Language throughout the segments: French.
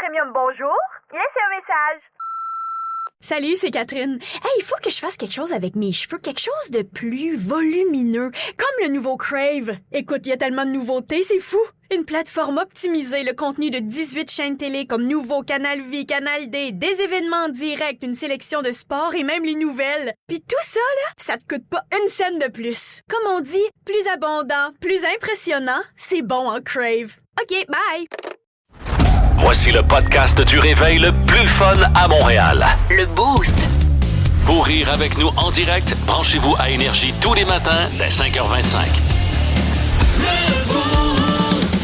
Premium, bonjour. Laissez un message. Salut, c'est Catherine. Hey, il faut que je fasse quelque chose avec mes cheveux, quelque chose de plus volumineux, comme le nouveau Crave. Écoute, il y a tellement de nouveautés, c'est fou. Une plateforme optimisée, le contenu de 18 chaînes télé comme Nouveau, Canal Vie, Canal D, des événements en direct, une sélection de sports et même les nouvelles. Puis tout ça, là, ça te coûte pas une scène de plus. Comme on dit, plus abondant, plus impressionnant, c'est bon en Crave. OK, bye! Voici le podcast du réveil le plus fun à Montréal. Le Boost. Pour rire avec nous en direct, branchez-vous à Énergie tous les matins dès 5h25.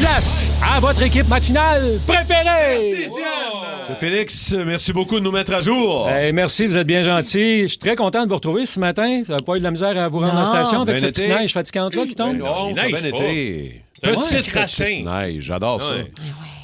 Place à votre équipe matinale préférée! Merci, Diane! Félix, merci beaucoup de nous mettre à jour. Hey, merci, vous êtes bien gentil. Je suis très content de vous retrouver ce matin. Vous n'avez pas eu de la misère à vous rendre à la station avec cette petite neige fatigante-là qui tombe? Non, il ça a neige bien pas. été. C'est un Petite crachin. neige, j'adore ça. Ouais.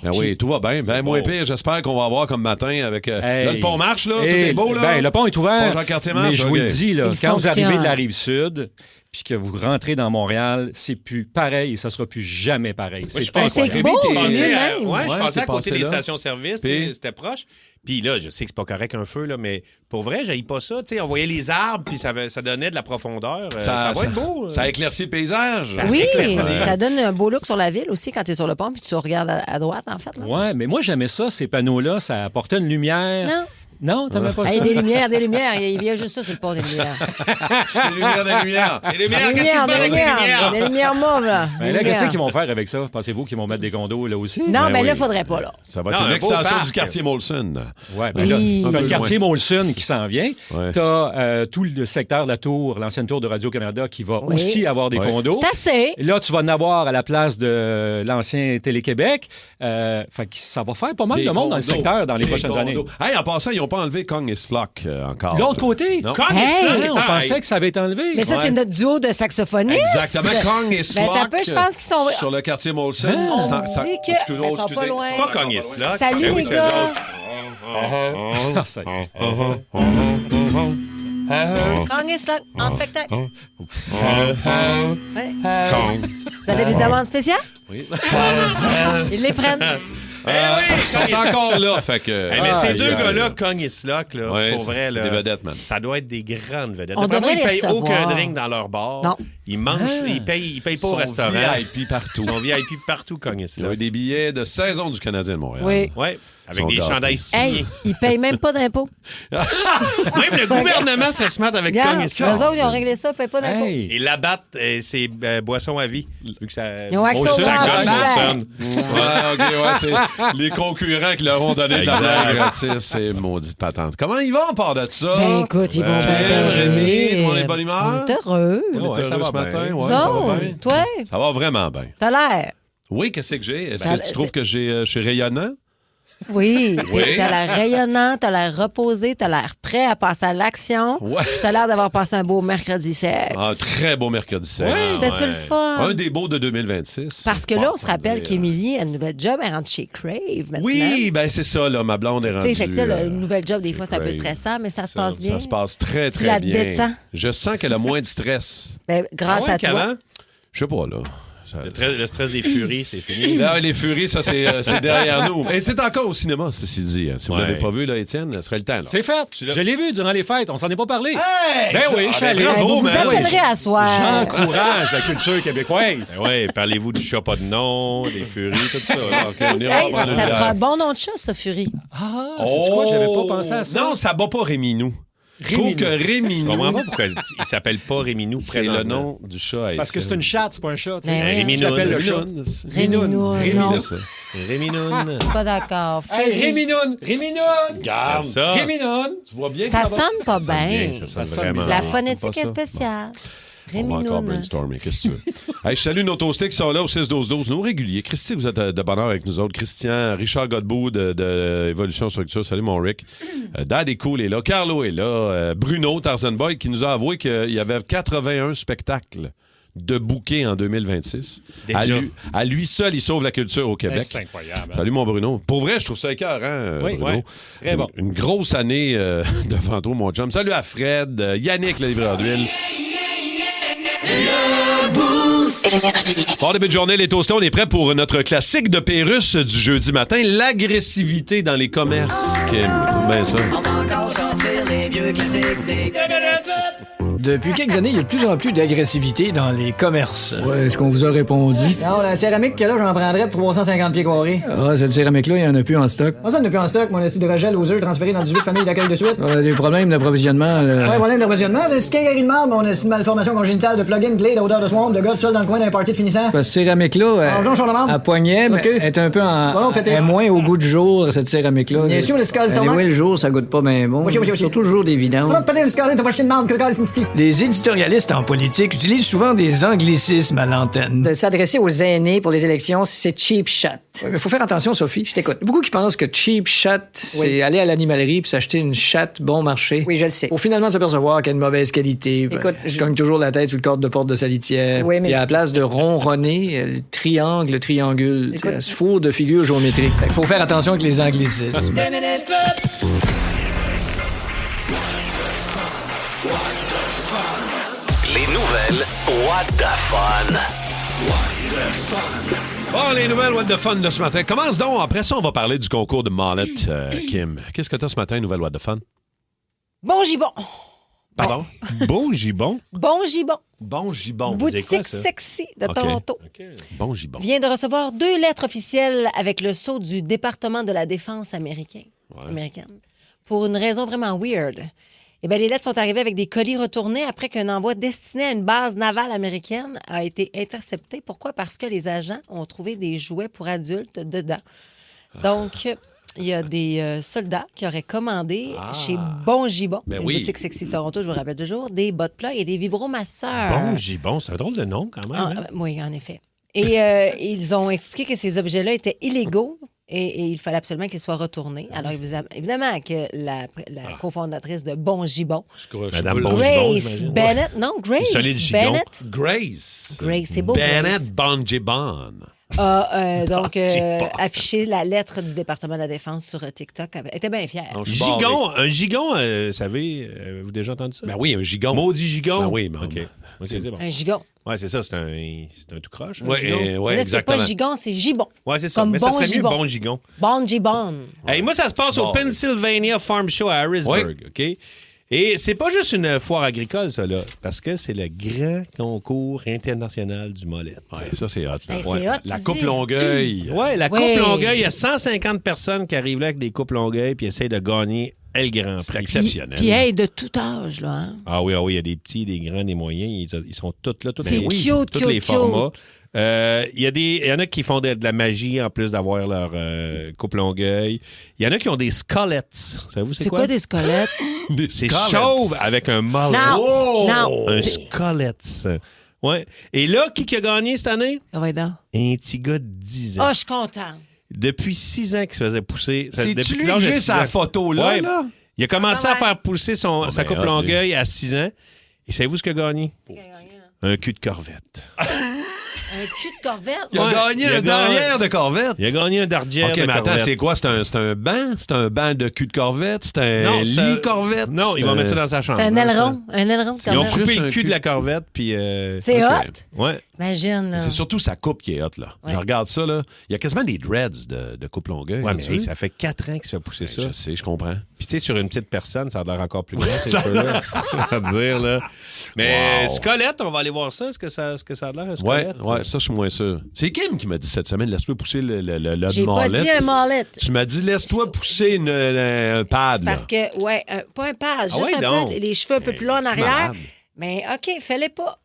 Ben oui, tout va bien. Ben moins pire, j'espère qu'on va avoir comme matin avec... Hey. Là, le pont marche, là, tout Hey, est beau, là. ben, le pont est ouvert, Pont Jean-Cartier marche, mais je vous le ok. dis, là, Il quand vous fonctionne. arrivez de la Rive-Sud puis que vous rentrez dans Montréal, c'est plus pareil et ça sera plus jamais pareil. Moi, je pas pensais incroyable. beau, je c'est pensais mieux à- même. ouais, je Ouais, pensais t'es à côté passé des là. stations-service, Puis- c'était proche. Puis là, je sais que c'est pas correct un feu, là, mais pour vrai, j'haïs pas ça. Tu sais, on voyait les arbres, puis ça donnait de la profondeur. Ça va être beau. Ça éclaircit le paysage. Oui, éclairci. ça donne un beau look sur la ville aussi quand tu es sur le pont puis tu regardes à droite, en fait. Là. Ouais, mais moi, j'aimais ça, ces panneaux-là. Ça apportait une lumière. Non. Non, t'aimais pas ça? Hey, des lumières. Il y a juste ça sur le pont des lumières. Des lumières, des lumières. Les lumières, qu'est-ce qui se passe avec les lumières? Des lumières mauves, là. Ben Des là, qu'est-ce lumières. qu'ils vont faire avec ça? Pensez-vous qu'ils vont mettre des condos là aussi? Non, Ben mais là, oui. faudrait pas, là. Ça va Non, être une un beau extension parc. du quartier Molson. Ouais, ben là, Oui. t'as Un le peu quartier loin. Molson qui s'en vient. Ouais. T'as tout le secteur de la tour, l'ancienne tour de Radio-Canada, qui va Oui. aussi avoir des Ouais. condos. C'est assez. Là, tu vas en avoir à la place de l'ancien Télé-Québec. Fait que ça va faire pas mal Des de monde dans le condos. secteur dans les Des prochaines années. condos. Hey, en passant, ils n'ont pas enlevé Kong et Slock encore. L'autre côté, Non. Kong Hey! et Slock, on pensait que ça avait été enlevé. Mais ça, Ouais. c'est notre duo de saxophonistes. Exactement, Kong et Slock. Ben, t'as peu, je pense qu'ils sont... Sur le quartier Molson. On Ça- dit que- excusez- elles sont pas loin. C'est pas Kong et Slock. Salut, Ben oui, les c'est gars. eux autres. Ah, ça- Kong et Slock, en spectacle. Ouais. Kong. Vous avez des demandes spéciales? Oui. Ils les prennent. Ils sont encore là, fait que... Hey, mais ces Ah, deux yeah. gars-là, Kong et Slock, là, Ouais, pour vrai, c'est là, des vedettes, man. ça doit être des grandes vedettes. On D'après moi, devrait ils les payent aucun recevoir. drink dans leur bar. Non. Ils mangent, ils payent pas au Sont restaurant. VIP partout. Ils sont VIP partout, Kong et Ils ont Slock. eu des billets de saison du Canadien de Montréal. Oui. Ouais, avec Sont des gâtés. chandails signés. Hey, ils payent même pas d'impôts. Même le gouvernement se smart avec Kong Regarde, et eux Slock. autres, ils ont réglé ça, ils payent pas d'impôts. Hey! Et Labatt, c'est boisson à vie. Vu que ça, Ils ont accès Molson, au ça vin gosse en Molson. Ouais, OK, ouais, c'est les concurrents qui leur ont donné de la Exact. bière gratis. C'est maudite patente. Comment ils vont, en part de ça? Ben écoute, ils vont bien Rémi, tout le monde est de On bonne humeur? est heureux. On est Ouais, ça heureux va ce matin? bien. Ouais, ça va Zone, bien. toi, Ça va vraiment bien. t'as l'air. Oui, qu'est-ce que j'ai? Est-ce Ça- que tu trouves que je suis rayonnant? Oui, Oui. t'as l'air rayonnant, t'as l'air reposé, t'as l'air prêt à passer à l'action. Ouais. T'as l'air d'avoir passé un beau mercredi sexe. Ah, très beau mercredi sexe. C'était-tu le fun? Un des beaux de 2026. Parce que là, Bon, on se rappelle dire. qu'Émilie a une nouvelle job, elle rentre chez Crave maintenant. Oui, ben c'est ça, là. Ma blonde est Tu rendue... sais, fait que là, une nouvelle job, des chez fois, c'est un peu Crave. stressant, mais ça se passe bien. Ça se passe très, Tu très la bien. détends. Je sens qu'elle a moins de stress. Ben, grâce à toi. qu'avant, Je sais pas, là. Ça- le stress des furies, c'est fini. Là, les furies, ça, c'est derrière nous. Et c'est encore au cinéma, ceci dit. Si vous Ouais. l'avez pas vu, là, Étienne, ce serait le temps. Là. C'est fait. Je l'ai vu durant les fêtes. On s'en est pas parlé. Hey! Ben oui, je suis allé. Hey, vous vous Ben oui. appellerez à soir. J'encourage la culture québécoise. Oui, parlez-vous du chat pas de nom, des furies, tout ça. là. OK, on ira Hey, prendre une ça bière. sera un bon nom de chat, ça, Fury. Ah, c'est quoi? J'avais pas pensé à ça. Non, ça bat pas Réminou. Je trouve que Je Réminou, comprends pas pourquoi il s'appelle pas Réminou c'est le présentement. nom du chat. à Parce que c'est Étienne. une chatte, c'est pas un chat. tu sais. Ben oui. Réminoun. J'appelle le chat. Réminoun. Réminoun, Réminoun. non. ça. Réminoun. Pas d'accord. Hey, Fury. Réminoun! Réminoun! Garde ça. Réminoun! Tu vois bien que Ça va? sonne pas bien. Ça sonne vraiment. La pas phonétique ça. est spéciale. On va encore Réminoun. brainstormer. Qu'est-ce que tu veux? Hey, je salue nos toastés qui sont là au 6-12-12. Nos réguliers. Christy, vous êtes de bonheur avec nous autres. Christian, Richard Godbout de Évolution Structure. Salut, mon Rick. Daddy Cool est là. Carlo est là. Bruno, Tarzan Boy, qui nous a avoué qu'il y avait 81 spectacles de bouquets en 2026. Déjà. À lui seul, il sauve la culture au Québec. C'est incroyable. hein? Salut, mon Bruno. Pour vrai, je trouve ça écœurant, Oui, Bruno. oui. Très bon. Une grosse année devant toi, mon chum. Salut à Fred, Yannick, le livreur d'huile. Énergie. Bon début de journée, les toastés, on est prêts pour notre classique de Pérusse du jeudi matin, l'agressivité dans les commerces. Kim, ben ça. Depuis quelques années, il y a de plus en plus d'agressivité dans les commerces. Ouais, est-ce qu'on vous a répondu? Non, la céramique que là, j'en prendrais de 350 pieds carrés. Ah, cette céramique-là, il n'y en a plus en stock. Moi, ça, il n'y en a plus en stock. Mon acide de gel aux œufs transféré dans 18 familles d'accueil de suite. Des problèmes d'approvisionnement, là. Ouais, problème d'approvisionnement. C'est une quincaillerie de marde, mon acide de malformation congénitale de plug-in clé d'odeur de swamp, de gars tout seul dans le coin d'un party de finissant. Cette céramique-là, à poignet, mais elle est un peu elle est moins au goût du jour, cette céramique-là. Bien sûr, le scal, c'est le jour, ça goûte pas bien bon. Surtout le jour des vidanges. Les éditorialistes en politique utilisent souvent des anglicismes à l'antenne. De s'adresser aux aînés pour les élections, c'est cheap shot. Il faut faire attention, Sophie. Je t'écoute. Il y a beaucoup qui pensent que cheap shot, c'est aller à l'animalerie puis s'acheter une chatte bon marché. Oui, je le sais. Pour finalement s'apercevoir qu'elle a une mauvaise qualité. Écoute, je cogne toujours la tête sur le cadre de porte de sa litière. Oui, mais... Puis à la place de ronronner, le triangle, le triangule. Elle se fourre de figures géométriques. Il faut faire attention avec les anglicismes. Les nouvelles What the Fun. Bon, les nouvelles What the Fun de ce matin. Commence donc. Après ça, on va parler du concours de Mallet, Kim. Qu'est-ce que t'as ce matin, nouvelle What the Fun? Bon gibon. Pardon? Bon gibon? Bon gibon. Bon gibon. Boutique sexy de Toronto. Okay. Bon gibon. Vient de recevoir 2 lettres officielles avec le sceau du département de la défense américaine. Pour une raison vraiment weird. Eh bien, les lettres sont arrivées avec des colis retournés après qu'un envoi destiné à une base navale américaine a été intercepté. Pourquoi? Parce que les agents ont trouvé des jouets pour adultes dedans. Donc, il y a des soldats qui auraient commandé chez Bon Gibon, une boutique sexy Toronto, je vous rappelle toujours, des bottes plats et des vibromasseurs. Bon Gibon, c'est un drôle de nom quand même. Oui, en effet. Et ils ont expliqué que ces objets-là étaient illégaux. Et il fallait absolument qu'ils soient retournés. Alors, évidemment, que la cofondatrice de Bon Gibon, Madame Bon Grace Gibon, Bennett, non, Grace Bennett. Grace, c'est beau. Bennett Bon Gibon. A donc affiché la lettre du département de la Défense sur TikTok. Elle était bien fière. Un gigon, vous savez, avez-vous déjà entendu ça? Ben oui, un gigon. Maudit gigon? Ben oui, OK. C'est bon. Un gigon. Oui, c'est ça, c'est un tout croche. Oui, là, exactement. c'est pas gigon, c'est gibon. Oui, c'est ça. Comme mais bon ça serait gibon. mieux bon gigon. Bon gibon. Hey, moi, ça se passe au Pennsylvania Farm Show à Harrisburg, OK? Et c'est pas juste une foire agricole, ça, là, parce que c'est le grand concours international du mollet. Ouais, ça, c'est hot. Hey, c'est hot, la Coupe Longueuil. Oui, la Coupe Longueuil, il y a 150 personnes qui arrivent là avec des coupes Longueuil puis essayent de gagner le grand prix. C'est exceptionnel. Puis, hey, de tout âge, là. Hein? Ah oui, il y a des petits, des grands, des moyens. Ils sont tous là, tous les formats. Il y en a qui font de la magie en plus d'avoir leur coupe Longueuil. Il y en a qui ont des squelettes. Savez-vous c'est quoi? C'est quoi des squelettes? C'est chauve avec un mollet. Non. Un squelette. Ouais. Et là, qui a gagné cette année? Un petit gars de 10 ans. Ah, je suis contente. Depuis 6 ans qu'il se faisait pousser. C'est-tu lui que j'ai sa photo là? là? Il a commencé à faire pousser sa coupe Longueuil à 6 ans. Et savez-vous ce qu'il a gagné? Un cul de corvette. Un cul de corvette? Il a gagné un derrière de corvette. Il a gagné un derrière de corvette. OK, mais attends, c'est quoi? C'est un banc? C'est un banc de cul de corvette? C'est un lit corvette? Non, il va mettre ça dans sa chambre. C'est un aileron. Un aileron de corvette. Ils ont coupé le cul de la corvette, puis... C'est hot? Ouais. Imagine. C'est surtout sa coupe qui est hot, là. Ouais. Je regarde ça, là. Il y a quasiment des dreads de coupe Longueuil. Ouais, mais ça fait 4 ans qu'il se fait pousser ça. Je sais, je comprends. Puis, tu sais, sur une petite personne, ça a l'air encore plus grand, ces cheveux-là. Je veux dire, là. Mais squelette, on va aller voir ça. Est-ce que ça a l'air, un squelette? Ouais, ça, je suis moins sûr. C'est Kim qui m'a dit cette semaine, laisse-toi pousser le J'ai pas dit un mollet. Tu m'as dit, laisse-toi pousser un pad. C'est parce que, pas un pad, juste un peu, les cheveux un peu plus longs en arrière. Mais OK, fais-les pas.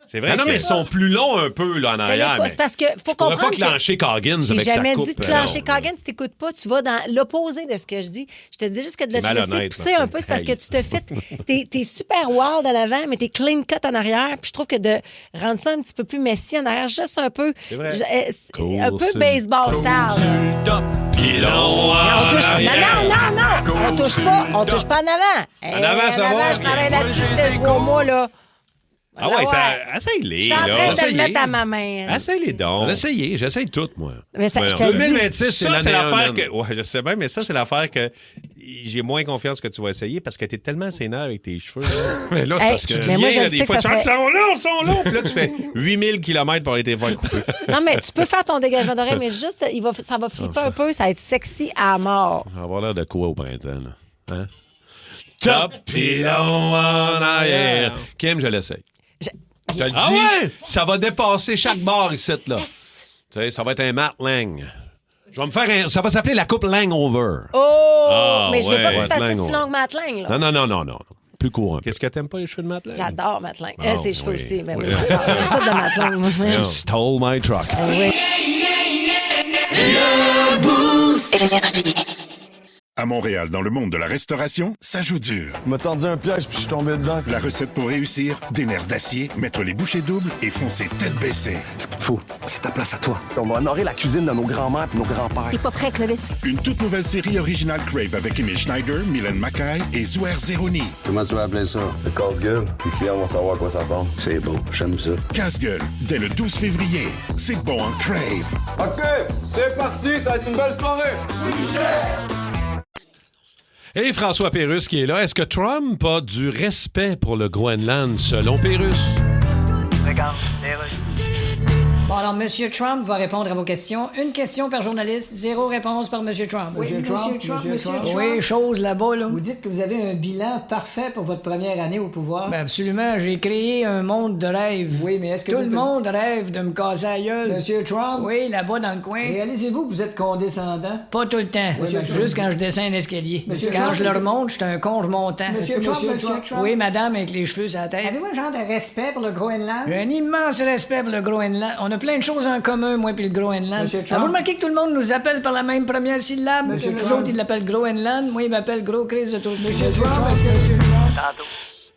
C'est vrai. Non, mais ils sont plus longs un peu là, en arrière. C'est parce que faut comprendre. Pas clencher Coggins avec sa coupe. J'ai jamais dit de clencher Coggins. Si t'écoutes pas, tu vas dans l'opposé de ce que je dis. Je te dis juste que de te laisser pousser un peu, c'est parce que tu te fais. T'es super wild en avant, mais t'es clean cut en arrière. Puis je trouve que de rendre ça un petit peu plus messy en arrière, juste un peu. C'est vrai. Un peu baseball style. On touche. Non. On touche pas en avant. En avant, ça va. Je travaille là-dessus, ça fait 3 mois, là. Ah ouais, essaye-les. Je suis en train là. de le mettre à ma main. Essaye-les donc. On a essayé, j'essaye tout, moi. Mais ça, je te En le dis. 2026, Ça, c'est l'affaire que... que. Ouais, je sais bien, mais ça, c'est l'affaire que j'ai moins confiance que tu vas essayer parce que t'es tellement sénère avec tes cheveux. Là. Mais là, c'est Hey, parce que... mais moi, je le des sais fois, que ça tu fais, serait... ils sont longs. Puis là, tu fais 8000 km pour aller te faire couper. Non, mais tu peux faire ton dégagement d'oreille, mais juste, ça va flipper un peu, ça va être sexy à mort. On va avoir l'air de quoi au printemps, là? Hein? Top pilon en arrière. Kim, je l'essaye. Je te le dis, ouais? ça va dépasser chaque barre ici, là. Tu sais, ça va être un Matt Lang. Je vais me faire ça va s'appeler la coupe Langover. Oh! Mais je veux pas que tu fasses Lang, si longue Matling, là. Non. Plus court un peu. Qu'est-ce que t'aimes pas les cheveux de Matlang? J'adore Matling. Ses cheveux oui. aussi, mais Oui. oui, j'adore. Tout de Matling, moi. You stole my truck. Oui. À Montréal, dans le monde de la restauration, ça joue dur. Il m'a tendu un piège puis je suis tombé dedans. La recette pour réussir, des nerfs d'acier, mettre les bouchées doubles et foncer tête baissée. Ce qu'il te faut, c'est ta place à toi. On va honorer la cuisine de nos grands-mères et nos grands-pères. T'es pas prêt, Clovis? Une toute nouvelle série originale Crave avec Emile Schneider, Mylène Mackay et Zouer Zeroni. Comment tu vas appeler ça? Le casse-gueule. Les clients vont savoir à quoi ça ressemble. C'est beau, j'aime ça. Casse-gueule, dès le 12 février. C'est bon en Crave. OK, c'est parti, ça va être une belle soirée. Et François Pérusse qui est là. Est-ce que Trump a du respect pour le Groenland selon Pérusse? Bon, alors, M. Trump va répondre à vos questions. Une question par journaliste, 0 réponse par M. Trump. Oui, M. Monsieur Trump. Oui, chose là-bas, là. Vous dites que vous avez un bilan parfait pour votre première année au pouvoir. Ben absolument, j'ai créé un monde de rêve. Oui, mais est-ce que tout le monde rêve de me casser la gueule? Monsieur Trump? Oui, là-bas dans le coin. Réalisez-vous que vous êtes condescendant? Pas tout le temps. Juste quand je descends un escalier. Quand je le remonte, je suis un con remontant. Monsieur Trump. Oui, madame avec les cheveux sur la tête. Avez-vous un genre de respect pour le Groenland? J'ai un immense respect pour le Groenland. On a plein de choses en commun, moi puis le Groenland. Avez-vous remarqué que tout le monde nous appelle par la même première syllabe? Nous autres, ils l'appellent Groenland. Moi, ils m'appellent Gros Chris de tout. Monsieur Trump.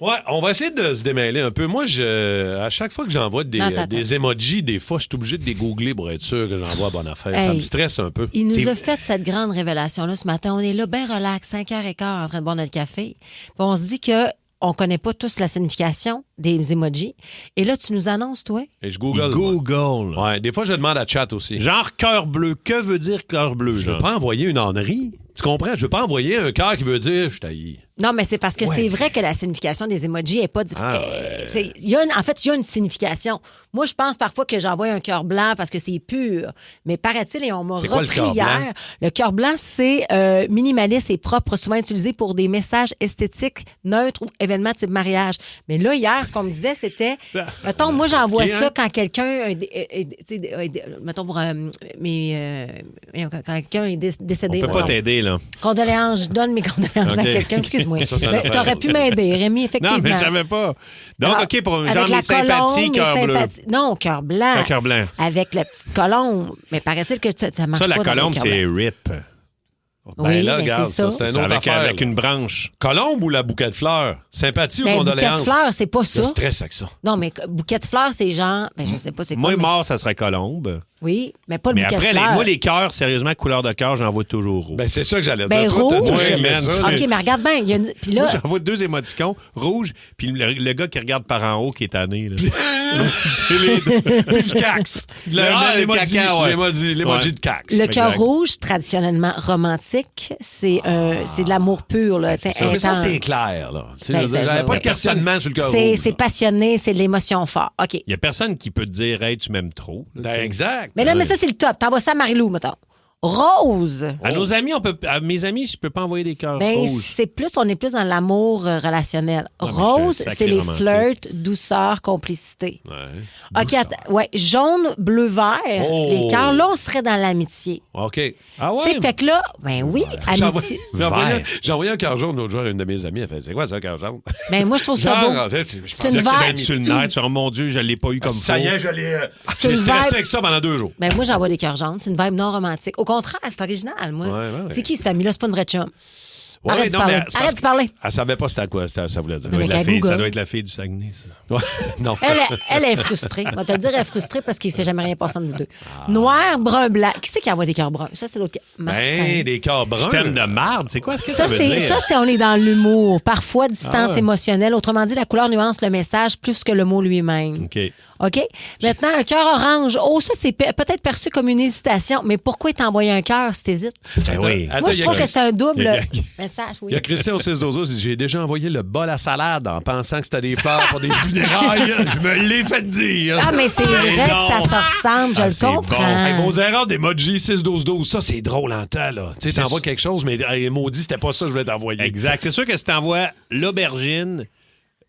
Ouais, on va essayer de se démêler un peu. Moi, à chaque fois que j'envoie des emojis, des fois, je suis obligé de les googler pour être sûr que j'envoie à bonne affaire. Ça me stresse un peu. Il nous a fait cette grande révélation-là ce matin. On est là, bien relax, 5h15 en train de boire notre café. Puis on se dit que on connaît pas tous la signification des emojis. Et là, tu nous annonces, toi? Et je google. Google. Ouais, des fois, je demande à chat aussi. Genre cœur bleu. Que veut dire cœur bleu, Je genre? veux pas envoyer une ânerie. Tu comprends? Je veux pas envoyer un cœur qui veut dire « je t'haïs ». Non, mais c'est parce que c'est vrai que la signification des emojis est pas... En fait, il y a une signification. Moi, je pense parfois que j'envoie un cœur blanc parce que c'est pur. Mais paraît-il, et on m'a C'est quoi, repris le cœur hier, blanc? le cœur blanc, c'est minimaliste et propre, souvent utilisé pour des messages esthétiques, neutres ou événements type mariage. Mais là, hier, ce qu'on me disait, c'était... Mettons, moi, j'envoie ça quand quelqu'un... mettons, pour... quand quelqu'un est décédé. On peut pas t'aider, là. Condoléances, je donne mes condoléances à quelqu'un. Excuse-moi. T'aurais pu m'aider, Rémi, effectivement. Non, mais je savais pas. Donc, Alors, OK, pour avec genre la les sympathies, colombe, cœur les bleu. sympathies- Non, cœur blanc. Un cœur blanc. Avec la petite colombe. Mais paraît-il que ça marche Ça, pas la dans le colombe, cœur c'est blanc. RIP. Oui, là, mais regarde, c'est ça. c'est une autre affaire. Avec une branche. Colombe ou la bouquet de fleurs? Sympathie ou Mais bouquet condoléances? de fleurs, c'est pas ça. Je stresse avec ça. Non, mais bouquet de fleurs, c'est genre... Ben, je sais pas c'est quoi. Moi, mais- mort, ça serait colombe. Oui, mais pas le Mais bouquet après, de fleurs. moi, les cœurs, sérieusement, couleur de cœur, j'envoie toujours rouge. Ben, c'est ça que j'allais dire. Ben, Toi, t'as rouge. touché Ouais, à ça, man. là. OK, mais regarde bien. Il y a une... Puis là... Moi, j'envoie 2 émoticônes, rouge, puis le gars qui regarde par en haut qui est tanné. Là. C'est les deux. Puis le cax. L'emoji caca, ouais. l'emoji de cax. Le cœur Exact. rouge, traditionnellement romantique, c'est de l'amour pur, là, tu sais, Mais ça, intense. c'est clair, là. Tu sais, Ben, j'avais c'est- pas ouais. de questionnement sur le cœur C'est rouge. c'est passionné, c'est de l'émotion forte. OK. Il y a personne qui peut te dire, hey, tu m'aimes trop. là, tu sais. Exact. Mais là, mais ça, c'est le top. T'envoies ça à Marie-Lou, mettons. Rose. À nos amis, à mes amis, je peux pas envoyer des cœurs Ben, rouges. on est plus dans l'amour relationnel. Ouais, mais je suis un Rose, sacré c'est les romantique. flirts, douceur, complicité. Ouais. OK, ouais, jaune, bleu, vert, Oh. les cœurs, là, on serait dans l'amitié. OK. Ah Tu sais, fait que là, ben oui, amitié. J'ai envoyé un cœur jaune l'autre jour à une de mes amies. Elle fait, c'est quoi ça, un cœur jaune? Ben moi, je trouve ça beau. Genre, je C'est pensais une que c'était vibe. Sur le nerf, tu dis, oh mon Dieu, je l'ai pas eu comme Ça y faut. est, je l'ai C'est une stressé vibe. avec ça pendant 2 jours. Ben moi, j'envoie des cœurs jaunes. C'est une vibe non romantique. Au contraire, c'est original, moi. Ouais. C'est qui cet ami-là? C'est pas une vraie chum. Arrête de parler. Elle savait pas c'était à quoi ça voulait dire. Mais Ça doit être la fille du Saguenay, ça. Ouais, non. Elle est frustrée. On va te le dire, elle est frustrée parce qu'il ne s'est jamais rien passé entre vous deux. Noir, brun, blanc. Qui c'est qui envoie des cœurs bruns? Ça, c'est l'autre. Ben, des cœurs bruns. Je t'aime de marde. C'est quoi? Ça, on est dans l'humour. Parfois, distance émotionnelle. Autrement dit, la couleur nuance le message plus que le mot lui-même. OK? Maintenant, un cœur orange. Oh, ça, c'est peut-être perçu comme une hésitation. Mais pourquoi t'envoyer un cœur si t'hésites? Oui. Moi, je trouve que c'est un double message. Il y a Christian au 6-12-12 qui dit j'ai déjà envoyé le bol à salade en pensant que c'était des fleurs pour des funérailles. Je me l'ai fait dire. Ah, mais c'est vrai que ça se ressemble, je le comprends. Hey, vos erreurs d'emoji 6-12-12, ça, c'est drôle en temps, là. Tu sais, t'envoies quelque chose, mais maudit, c'était pas ça que je voulais t'envoyer. Exact. C'est sûr que si t'envoies l'aubergine,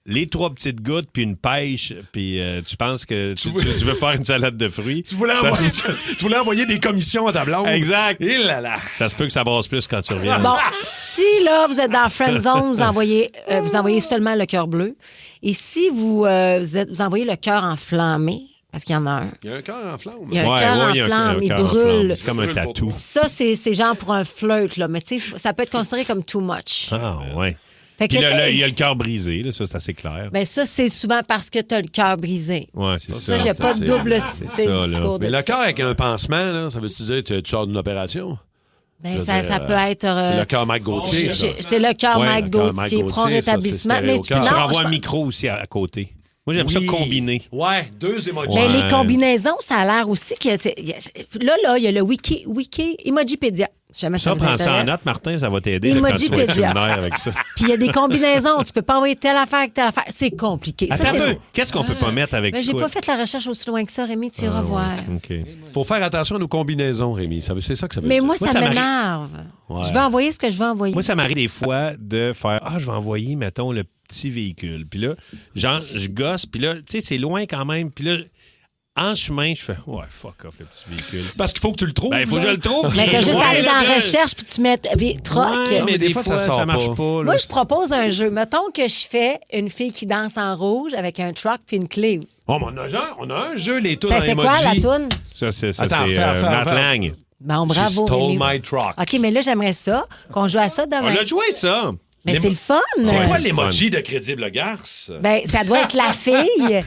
les 3 petites gouttes, puis une pêche, puis tu penses que tu veux faire une salade de fruits. Tu voulais envoyer des commissions à ta blonde. Exact. Et là là. Ça se peut que ça brasse plus quand tu reviens. Bon, si là, vous êtes dans la friend zone, vous envoyez seulement le cœur bleu. Et si vous envoyez le cœur enflammé, parce qu'il y en a un. Il y a un cœur en flamme. Il y a un cœur en flamme, il brûle. C'est comme un tatou. Ça, c'est genre pour un flirt, là. Mais tu sais, ça peut être considéré comme too much. Ah, ouais. Fait que, puis il y a le cœur brisé, là, ça, c'est assez clair. Ben ça, c'est souvent parce que tu as le cœur brisé. Ouais, c'est ça. Ça, j'ai pas de double discours. Mais le cœur avec un pansement, là, ça veut-tu dire que tu sors d'une opération? Ben, ça peut être. C'est le cœur Mike Gauthier. C'est le cœur Mike Gauthier. Prends rétablissement. Mais tu renvoies un micro aussi à côté. Moi, j'aime ça combiner. Ouais, 2 emojis. Mais les combinaisons, ça a l'air aussi que. Là, il y a le Wiki Emojipédia. Jamais ça prends ça en note, Martin, ça va t'aider quand tu vas être culinaire avec ça. Puis il y a des combinaisons. Tu peux pas envoyer telle affaire avec telle affaire. C'est compliqué. Attends un peu. Qu'est-ce qu'on peut pas mettre avec j'ai pas fait la recherche aussi loin que ça, Rémi. Tu iras voir. OK. Faut faire attention à nos combinaisons, Rémi. C'est ça que ça veut dire. Mais moi, ça m'énerve. Ouais. Je vais envoyer ce que je veux envoyer. Moi, ça m'arrive des fois de faire je vais envoyer, mettons, le petit véhicule. Puis là, genre, je gosse. Puis là, tu sais, c'est loin quand même. Puis là, en chemin, je fais fuck off le petit véhicule. Parce qu'il faut que tu le trouves. Ben, il faut que je le trouve. Mais t'as juste à aller dans la recherche puis tu mets troc. Ouais, mais des fois, ça marche pas. Moi, je propose un jeu. Mettons que je fais une fille qui danse en rouge avec un truck puis une clé. Oh, mais on a un jeu, les tunes en c'est emoji. quoi, la toune? Ça, c'est Matt Lang. Bon, bravo, She stole Rémi. my truck. OK, mais là, j'aimerais ça, qu'on joue à ça demain. On a joué ça. Mais c'est le fun. C'est quoi l'emoji de Crédible Garce? Ben, ça doit être la fille.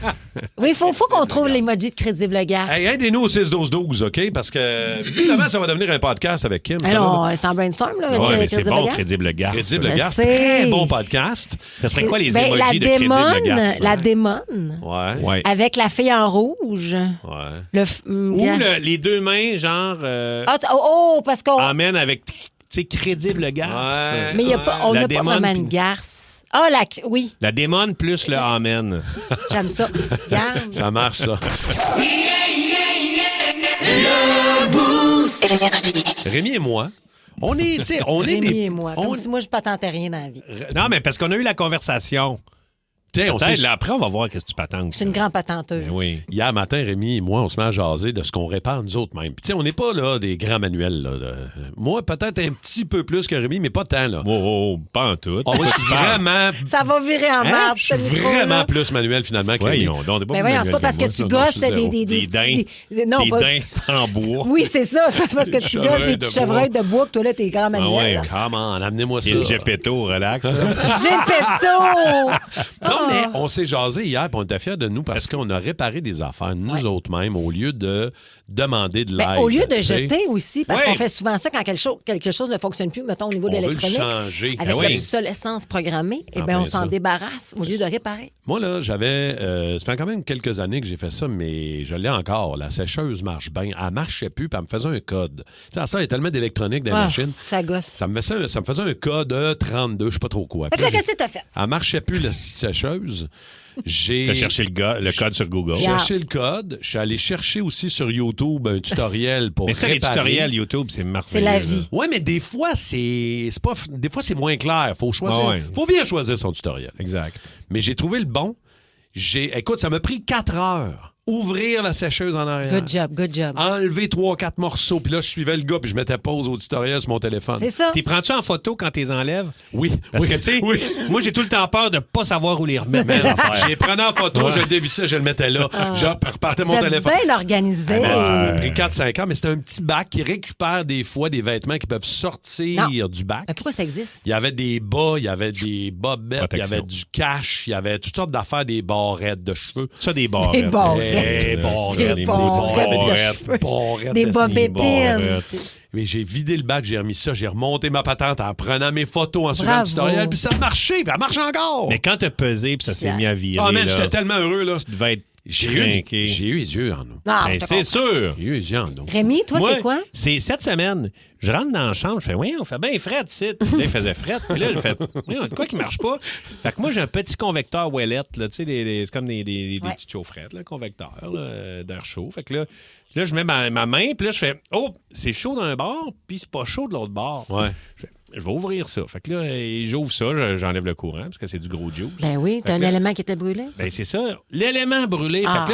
Oui, il faut qu'on trouve l'emoji de Crédible Garce. Hey, aidez-nous au 6-12-12, OK? Parce que, visiblement, ça va devenir un podcast avec Kim. Alors, c'est en brainstorm, là. Ouais, mais c'est bon, Crédible Garce. Crédible Garce, très bon podcast. Ça serait quoi les emojis de Crédible Garce? La démone. Ouais. Avec la fille en rouge. Ouais. Ou les 2 mains, genre... parce qu'on... Emmène avec... C'est Crédible Garce. Ouais, mais on n'a pas vraiment une garce. Oui. La démon plus le amen. J'aime ça. Garde. Ça marche, ça. Le boost. Énergie. Rémi et moi, on est Rémi et moi. Comme si moi, je ne patentais rien dans la vie. Non, mais parce qu'on a eu la conversation. Après, on va voir qu'est-ce que tu patentes. Je suis une grande patenteuse. Oui. Hier matin, Rémi et moi, on se met à jaser de ce qu'on répare nous autres mêmes. Puis, on n'est pas là des grands manuels. Là. Moi, peut-être un petit peu plus que Rémi, mais pas tant. Là. Pas en tout. On va vraiment... Ça va virer en marde. Je suis vraiment plus manuel, finalement, que Rémi. Mais voyons, c'est pas parce que tu gosses des daims. Non, des daims en bois. Oui, c'est ça. C'est pas parce que tu gosses des petits chevreuils de bois que toi, là, t'es grand manuel. Oui, comment? Amenez-moi ça. Et le Gepetto, relax. Gepetto! Non, mais on s'est jasé hier et on était fiers de nous parce qu'on a réparé des affaires, nous autres mêmes, au lieu de demander de l'aide. Au lieu de jeter aussi, parce qu'on fait souvent ça quand quelque chose ne fonctionne plus, mettons, au niveau de l'électronique. Avec l'obsolescence programmée, on s'en débarrasse au lieu de réparer. Moi, là, ça fait quand même quelques années que j'ai fait ça, mais je l'ai encore. La sécheuse marche bien. Elle marchait plus, puis elle me faisait un code. Tu sais, ça, il y a tellement d'électronique dans les machines. Ça gosse. Ça me faisait un code 32, je sais pas trop quoi. Fait que qu'est-ce que t'as fait? Elle marchait plus, la sécheuse. T'as cherché le code sur Google. J'ai cherché le code. Je suis allé chercher aussi sur YouTube un tutoriel pour mais ça, réparer. Les tutoriels YouTube, c'est merveilleux. C'est la vie. Oui, mais des fois, c'est moins clair. Faut choisir. Faut bien choisir son tutoriel. Exact. Mais j'ai trouvé le bon. Écoute, ça m'a pris 4 heures ouvrir la sécheuse en arrière. Good job. Enlever 3-4 morceaux. Puis là, je suivais le gars, puis je mettais pause au tutoriel sur mon téléphone. C'est ça. T'es prends-tu en photo quand t'es enlèves? Oui. Parce que, tu sais, moi, j'ai tout le temps peur de pas savoir où les remettre. Je les prenais en photo, je le dévissais, je le mettais là. Je repartais mon Vous êtes téléphone. bien organisé. Ça m'a pris 4-5 ans, mais c'était un petit bac qui récupère des fois des vêtements qui peuvent sortir du bac. Mais pourquoi ça existe? Il y avait des bas, il y avait des bobettes, il y avait du cash, il y avait toutes sortes d'affaires, des barrettes de cheveux. Ça, des barrettes. Des barrettes. Des barrettes. Des bobépines. Mais j'ai vidé le bac, j'ai remis ça, j'ai remonté ma patente en prenant mes photos en suivant le tutoriel, puis ça a marché, puis ça marche encore. Mais quand t'as pesé, puis ça s'est mis à virer. Ah, man, j'étais tellement heureux, là. Tu devais être J'ai eu les yeux en nous. C'est sûr. J'ai eu les yeux en nous. Rémi, toi, c'est quoi? C'est cette semaine. Je rentre dans la chambre, je fais, oui, on fait bien fret ici. Puis là, il faisait fret. Puis là, il fait, quoi qui marche pas? Fait que moi, j'ai un petit convecteur Ouellette, là, tu sais, c'est comme des petites chaufferettes, là, convecteur d'air chaud. Fait que là, je mets ma main, puis là, je fais, oh, c'est chaud d'un bord, puis c'est pas chaud de l'autre bord. Ouais. Je vais ouvrir ça. Fait que là, j'ouvre ça, j'enlève le courant, parce que c'est du gros juice. Ben oui, t'as un élément qui était brûlé. Ben c'est ça, l'élément brûlé. Fait que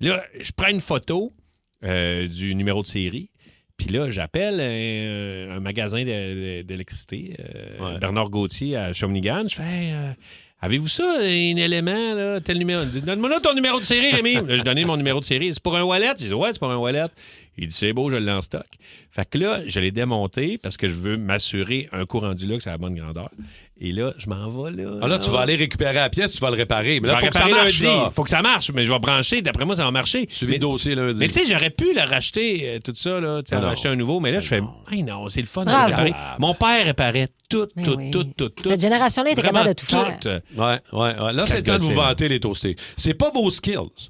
là, je prends une photo du numéro de série, puis là, j'appelle un magasin d'électricité, Bernard Gauthier à Shawinigan. Je fais, avez-vous ça, un élément, là, tel numéro? Donne-moi là ton numéro de série, Rémi. Là, j'ai donné mon numéro de série. C'est pour un wallet? J'ai dit, ouais, c'est pour un wallet. Il dit, c'est beau, je l'ai en stock. Fait que là, je l'ai démonté parce que je veux m'assurer un courant du luxe à la bonne grandeur. Et là, je m'en vais là. Ah là, tu vas aller récupérer la pièce, tu vas le réparer. Mais là, faut que ça marche, lundi. là. Faut que ça marche, mais je vais brancher. D'après moi, ça va marcher. Suivi le dossier lundi. Mais tu sais, j'aurais pu le racheter, tout ça, là, racheter un nouveau. Mais là, je fais, non, c'est le fun de réparer. Mon père réparait tout. Cette génération-là était capable de tout faire. Ouais. Là, c'est le temps de vous vanter, les toastés. C'est pas vos skills.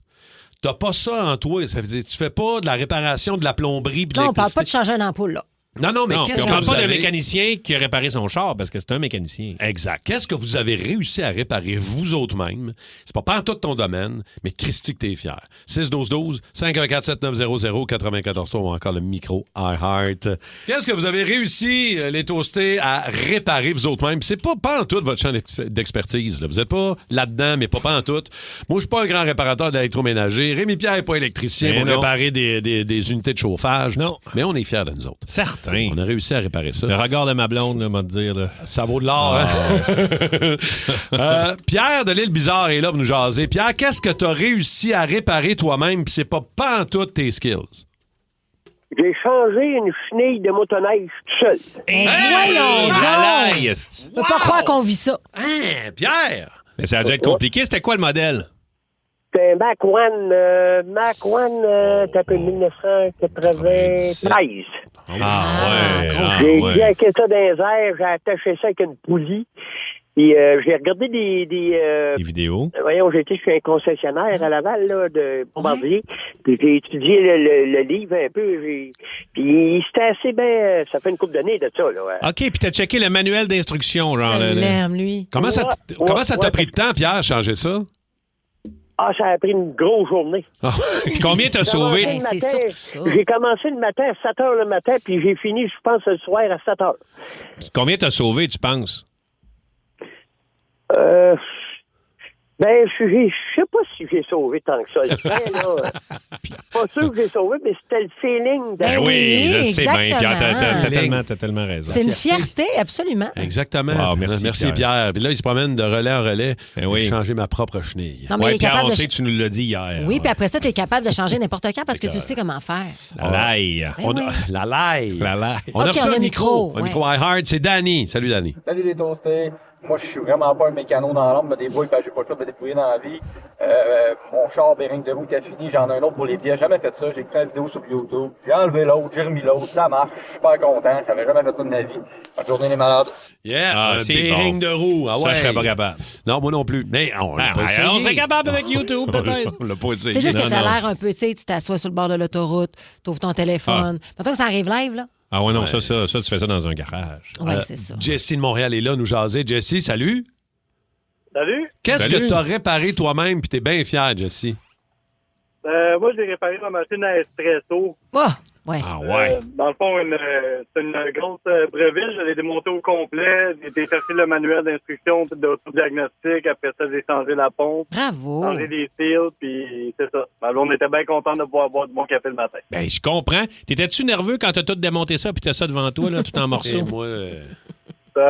T'as pas ça en toi. Ça veut dire, tu fais pas de la réparation, de la plomberie. Non, on parle pas de changer une ampoule, là. Non, mais qu'est-ce que on parle vous pas d'un avez... mécanicien qui a réparé son char parce que c'est un mécanicien. Exact. Qu'est-ce que vous avez réussi à réparer vous autres même? C'est pas en tout ton domaine, mais Christy que t'es fier. 6-12-12, 514-7900-943 ou encore le micro iHeart. Qu'est-ce que vous avez réussi, les toastés, à réparer vous autres même? C'est pas en tout votre champ d'expertise. Là. Vous êtes pas là-dedans, mais pas en tout. Moi, je suis pas un grand réparateur d'électroménager. Rémi Pierre n'est pas électricien pour réparer des unités de chauffage. Non. Mais on est fiers de nous autres. Certes. On a réussi à réparer ça. Le regard de ma blonde, m'a dire. Là. Ça vaut de l'or, hein? Pierre de l'île Bizarre est là pour nous jaser. Pierre, qu'est-ce que tu as réussi à réparer toi-même puis c'est pas en tout tes skills? J'ai changé une chenille de motoneige tout seul. Voyons donc! Je peux pas croire qu'on vit ça. Hein, Pierre? Mais ça a dû être compliqué. C'était quoi le modèle? C'était un Mac One, tapé 1993. J'ai jacké ça dans les airs, j'ai attaché ça avec une poulie. Puis j'ai regardé des vidéos. Voyons, j'ai été chez un concessionnaire à Laval là, de Bombardier. Puis j'ai étudié le livre un peu. Puis c'était assez bien. Ça fait une couple d'années de ça. Là. OK, puis t'as checké le manuel d'instruction, genre. Je l'aime, lui. Comment ça t'a pris de temps, Pierre, changer ça? Ah, ça a pris une grosse journée. Puis combien t'as sauvé? J'ai commencé le matin à 7 h le matin, puis j'ai fini, je pense, le soir à 7 h. Puis combien t'as sauvé, tu penses? Ben, je sais pas si j'ai sauvé tant que ça. Le train, là, pas sûr que j'ai sauvé, mais c'était le feeling. Ben oui, je sais bien. Exactement. T'as tellement raison. C'est une fierté, absolument. Exactement. Wow, merci Pierre. Puis là, il se promène de relais en relais. Oui. J'ai changé ma propre chenille. Non, mais Pierre, on sait que tu nous l'as dit hier. Oui, puis après ça, tu es capable de changer n'importe quand parce que tu sais comment faire. La laille. La laille. On a reçu un micro. Ouais. Un micro iHeart. C'est Danny. Salut, Danny. Salut les toastés. Moi, je suis vraiment pas un mécano dans l'ombre, me débrouille parce que j'ai pas le choix de me débrouiller dans la vie. Mon char bearing de roue qui a fini, j'en ai un autre pour les pieds. J'ai jamais fait ça. J'ai créé une vidéo sur YouTube. J'ai enlevé l'autre, j'ai remis l'autre. Ça marche. Je suis super content. J'avais jamais fait ça de ma vie. Bonne journée les malades. Yeah, un bearing de roue. Ah ouais. Ça, je serais pas capable. Non, moi non plus. Mais on serait capable avec YouTube, peut-être. On l'a pas essayé. C'est juste que t'as l'air un peu, tu sais, tu t'assois sur le bord de l'autoroute, t'ouvres ton téléphone. Mettons que ça arrive live, là. Ah ouais, non, ça, tu fais ça dans un garage. Oui, c'est ça. Jessie de Montréal est là, nous jaser. Jessie, salut. Salut. Qu'est-ce que t'as réparé toi-même puis t'es bien fier, Jessie? Moi, j'ai réparé ma machine à espresso. Oh, Ouais. Ah ouais. Dans le fond, c'est une grosse breville. Je l'ai démontée au complet. J'ai détaché le manuel d'instruction puis d'autodiagnostic. Après ça, j'ai changé la pompe. Bravo. Changé des fils, puis c'est ça. Alors, on était bien contents de pouvoir boire du bon café le matin. Ben, je comprends. T'étais-tu nerveux quand t'as tout démonté ça puis t'as ça devant toi, là, tout en morceaux? Et moi...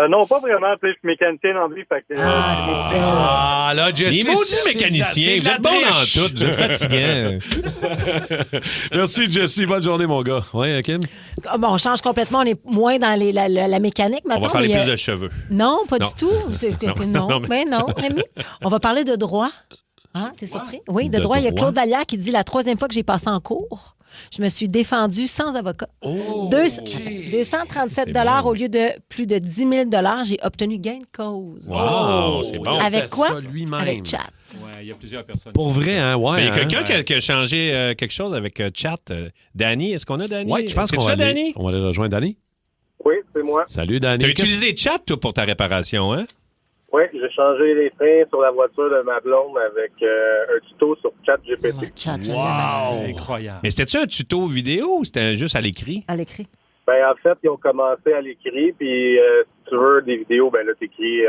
Non, pas vraiment. Je suis mécanicien dans la vie. Fait que, c'est ça. Ah, là, Jesse. Les maudits mécaniciens, vous êtes bons dans tout. Vous êtes fatigants. Merci, Jesse. Bonne journée, mon gars. Oui, Kim? Bon, on change complètement. On est moins dans la mécanique maintenant. On va parler mais, plus de cheveux. Non, pas Non. du tout. Non, mais non, Rémi. On va parler de droit. Hein, t'es surpris? Oui, de droit. Il y a Claude Vallière qui dit la 3e fois que j'ai passé en cours. Je me suis défendue sans avocat. 237 $ au lieu de plus de 10 000 $. J'ai obtenu gain de cause. Wow, c'est bon. Avec quoi? Ça lui-même. Avec chat. Ouais, il y a plusieurs personnes. Pour vrai, hein? Ouais. Mais il y a hein? quelqu'un qui a changé quelque chose avec chat. Danny, est-ce qu'on a Danny? Oui, je pense qu'on va aller, on va aller rejoindre Danny. Oui, c'est moi. Salut, Danny. T'as utilisé chat, toi, pour ta réparation, hein? Oui, j'ai changé les freins sur la voiture de ma blonde avec un tuto sur ChatGPT. Wow! Incroyable. Mais c'était-tu un tuto vidéo ou c'était juste à l'écrit? À l'écrit. Ben, en fait, ils ont commencé à l'écrit, puis si tu veux des vidéos, ben là, t'écris,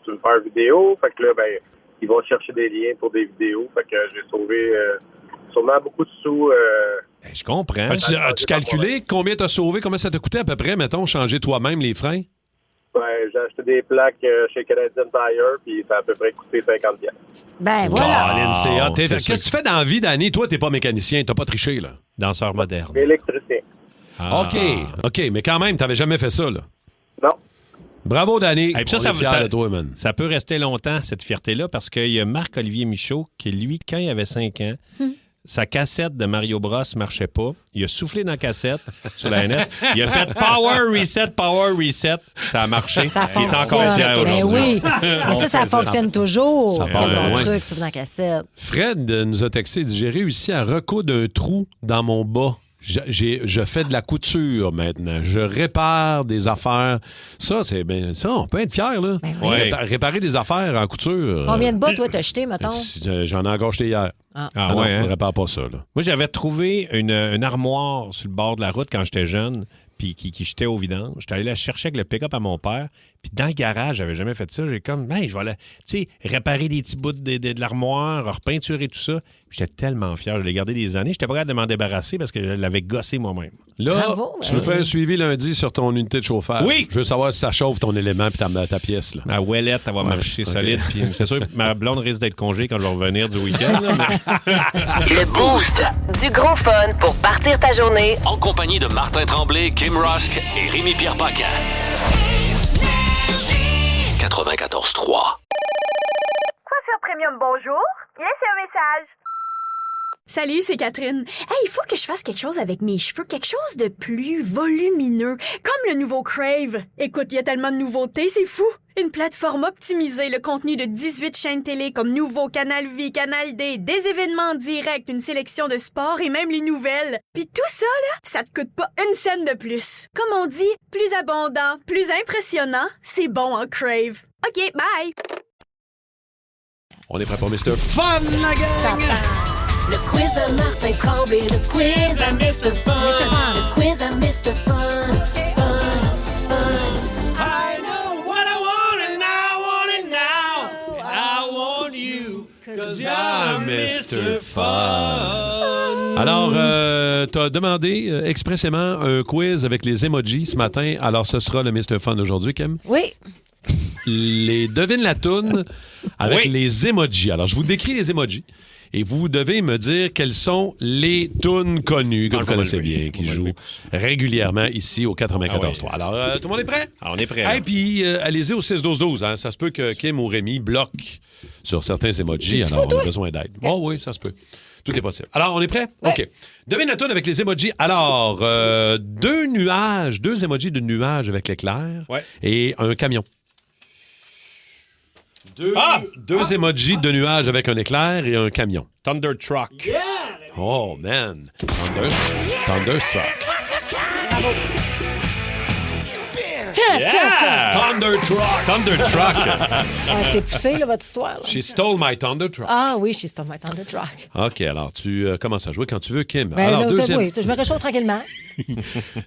tu veux faire vidéo. Fait que là, ben, ils vont chercher des liens pour des vidéos. Fait que j'ai sauvé sûrement beaucoup de sous. Ben, je comprends. As-tu calculé combien t'as sauvé? Combien ça t'a coûté à peu près, mettons, changer toi-même les freins? Ben, j'ai acheté des plaques chez Canadian Tire, puis ça a à peu près coûté 50$. Ben voilà. Qu'est-ce que tu fais dans la vie, Danny? Toi, t'es pas mécanicien, t'as pas triché, là. Danseur moderne. Électricien. Ah. OK, mais quand même, t'avais jamais fait ça, là. Non. Bravo, Danny. Et puis On est fiers de toi, man. ça peut rester longtemps, cette fierté-là, parce qu'il y a Marc-Olivier Michaud, qui, lui, quand il avait 5 ans, sa cassette de Mario Bros marchait pas. Il a soufflé dans la cassette sur la NS. Il a fait Power Reset. Ça a marché. Ça il est encore fier fonctionne. aujourd'hui. Ben oui. Mais ça fonctionne toujours. Ça part de Mon loin. truc, sauf dans la cassette. Fred nous a texté, il dit « J'ai réussi à recoudre un trou dans mon bas. Je fais de la couture maintenant. Je répare des affaires. » Ça, c'est bien. Ça, on peut être fier, là. Ben oui. Réparer des affaires en couture. Combien de bas, toi, t'as jeté, mettons? J'en ai encore acheté hier. Ah. Ah ouais, non, hein? on répare pas ça, là. Moi, j'avais trouvé une armoire sur le bord de la route quand j'étais jeune, puis qui jetait au vidange. J'étais allé la chercher avec le pick-up à mon père. Puis dans le garage, j'avais jamais fait ça. J'ai comme, je vais aller, réparer des petits bouts de l'armoire, repeinturer tout ça. Puis j'étais tellement fier. Je l'ai gardé des années. J'étais pas capable de m'en débarrasser parce que je l'avais gossé moi-même. Là, Bravo, tu nous fais un suivi lundi sur ton unité de chauffage. Oui. Je veux savoir si ça chauffe ton élément puis ta pièce, là. Ma ouellette, elle va marcher solide. Puis c'est sûr que ma blonde risque d'être congé quand je vais revenir du week-end. là, mais... Le Boost. Du gros fun pour partir ta journée. En compagnie de Martin Tremblay, Kim Rusk et Rémi-Pierre Paquin. 94.3. Coiffure Premium, bonjour. Laissez un message. Salut, c'est Catherine. Hey, il faut que je fasse quelque chose avec mes cheveux, quelque chose de plus volumineux, comme le nouveau Crave. Écoute, il y a tellement de nouveautés, c'est fou. Une plateforme optimisée, le contenu de 18 chaînes télé comme Nouveau, Canal Vie, Canal D, des événements en direct, une sélection de sports et même les nouvelles. Puis tout ça, là, ça te coûte pas une scène de plus. Comme on dit, plus abondant, plus impressionnant, c'est bon en Crave. OK, bye! On est prêt pour Mr. Fun, la gang! Le quiz à Martin Tremblay, le quiz à Mr. Fun. Le quiz à Mr. Fun. I know what I want and I want it now. And I want you, 'cause you're Mr. Fun. Alors, t'as demandé expressément un quiz avec les emojis ce matin. Alors, ce sera le Mr. Fun aujourd'hui, Kim? Oui. Les devine la toune avec Oui. les emojis. Alors, je vous décris les emojis. Et vous devez me dire quelles sont les tounes connues que vous connaissez bien, qui jouent régulièrement ici au 94.3. Alors, tout le monde est prêt? On est prêt. Et puis, allez-y au 6-12-12. Hein. Ça se peut que Kim ou Rémi bloquent sur certains emojis. Alors, on a besoin d'aide. Oh oui, ça se peut. Tout est possible. Alors, on est prêt? Ouais. OK. Devine la toune avec les emojis. Alors, deux emojis de nuages avec l'éclair et un camion. Deux emojis de nuages avec un éclair et un camion. Thunder Truck. Yeah! Oh, man. Thunderstruck. Thunder Truck. Thunder Truck. C'est poussé, là, votre histoire. Là. She stole my Thunder Truck. Ah oui, she stole my Thunder Truck. OK, alors tu commences à jouer quand tu veux, Kim. Ben, alors, deuxième. Oui, je me réchauffe tranquillement.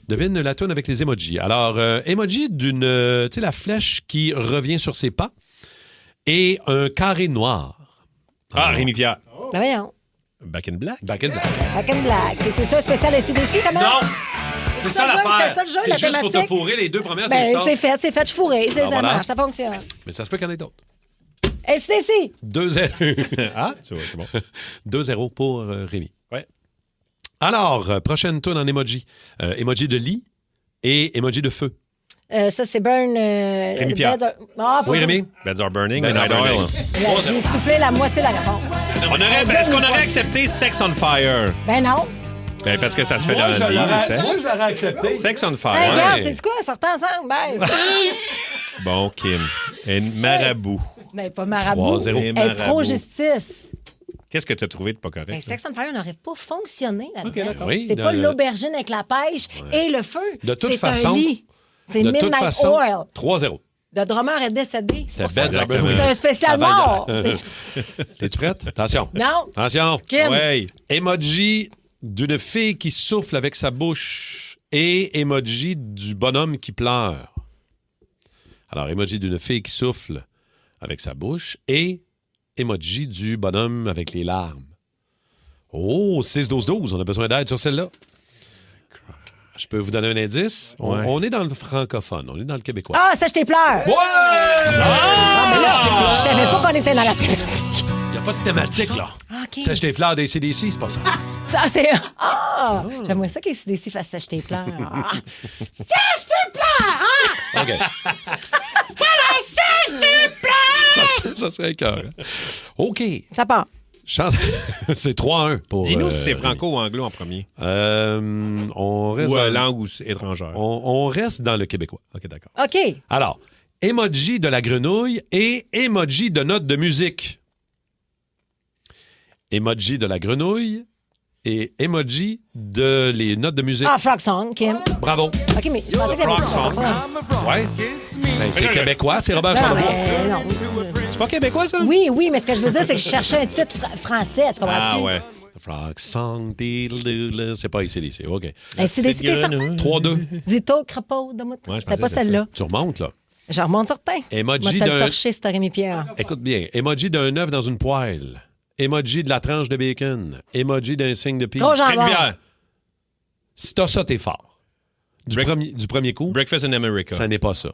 Devine la toune avec les emojis. Alors, emoji d'une... tu sais, la flèche qui revient sur ses pas et un carré noir. Ah, Rémi Pierre. Ben voyons. Back in Black. Back in Black. Back in Black. C'est ça un spécial SCDC, comment? Non! C'est ça l'affaire. C'est ça le jeu, c'est la juste thématique. pour te fourrer les deux premières, Ben, c'est ça. c'est fait, je suis fourré. Ça voilà. marche, ça fonctionne. Mais ça se peut qu'il y en ait d'autres. SCDC. 2-0. Ah, c'est bon. 2-0 pour Rémi. Ouais. Alors, prochaine toune en emoji. Emoji de lit et emoji de feu. Ça, c'est Burn. Rémi Pierre. Oui, Rémi? Beds are burning. Beds are burning. J'ai soufflé la moitié de la réponse. Est-ce qu'on aurait accepté Sex on Fire? Ben non. Ben, parce que ça se fait dans le lit. Moi, j'aurais accepté. Sex on Fire. Hey, regarde, c'est quoi? Sortez ensemble. Ben. Bon, Kim. Un marabout. Ben, pas marabout. 3-0. Elle est Marabout. pro-justice. Qu'est-ce que tu as trouvé de pas correct? Ben, Sex on Fire n'aurait pas fonctionné là-dedans. OK, d'accord. Oui, c'est dans pas le- l'aubergine avec la pêche et le feu. De toute c'est façon- un lit. C'est De toute Midnight façon, Oil. 3-0. Le drummer est décédé. C'est pour ça. Beds are burning. C'est un spécial mort. T'es-tu prête? Attention. Non. Attention. Kim. Ouais. Emoji d'une fille qui souffle avec sa bouche et emoji du bonhomme qui pleure. Alors, emoji d'une fille qui souffle avec sa bouche et emoji du bonhomme avec les larmes. Oh, 6-12-12, on a besoin d'aide sur celle-là. Je peux vous donner un indice? Ouais. On est dans le francophone, on est dans le québécois. Ah, ça, je t'ai pleure. Ouais! Ah, mais là, je savais pas qu'on était dans la thématique. Il n'y a pas de thématique, là. OK. Sèche tes fleurs des CDC, c'est pas ça. Ça, c'est. Ah! J'aimerais ça qu'SCDC fasse ça, je t'ai pleure. Ah. Ça, je t'ai pleure! Ah! OK. Voilà, ça, je t'ai pleure! Ça serait cœur. OK. Ça part. C'est 3-1 pour... Dis-nous si c'est franco ou anglo en premier. On reste Ou dans... langue ou étrangère. On reste dans le québécois. OK, d'accord. OK. Alors, emoji de la grenouille et emoji de note de musique. Emoji de la grenouille et emoji de les notes de musique. Ah, Frog Song, Kim. Bravo. OK, mais je pensais qu'il y avait Frog Song. pas. Ouais. Ben, c'est québécois, c'est Robert Non, Charlebois. mais non. C'est pas québécois, ça? Oui, oui, mais ce que je veux dire, c'est que je cherchais un titre français, tu comprends-tu? Ah, ouais. Frog Song, diddle-diddle. C'est pas ICDC, OK. SCDC, t'es certain? 3-2. Zito, crapaud, de mouton. Ouais, je C'était pensais pas que c'était celle-là. Tu remontes, là. Je remonte certain. Emoji Moi, t'as le d'un... torché, c'est Rémi Pierre. Écoute bien. Emoji d'un œuf dans une poêle. Emoji de la tranche de bacon. Emoji d'un signe de pige. Gros jambon. Rémi-Pierre. Si t'as ça, t'es fort. Du premier coup, Breakfast in America. ça n'est pas ça.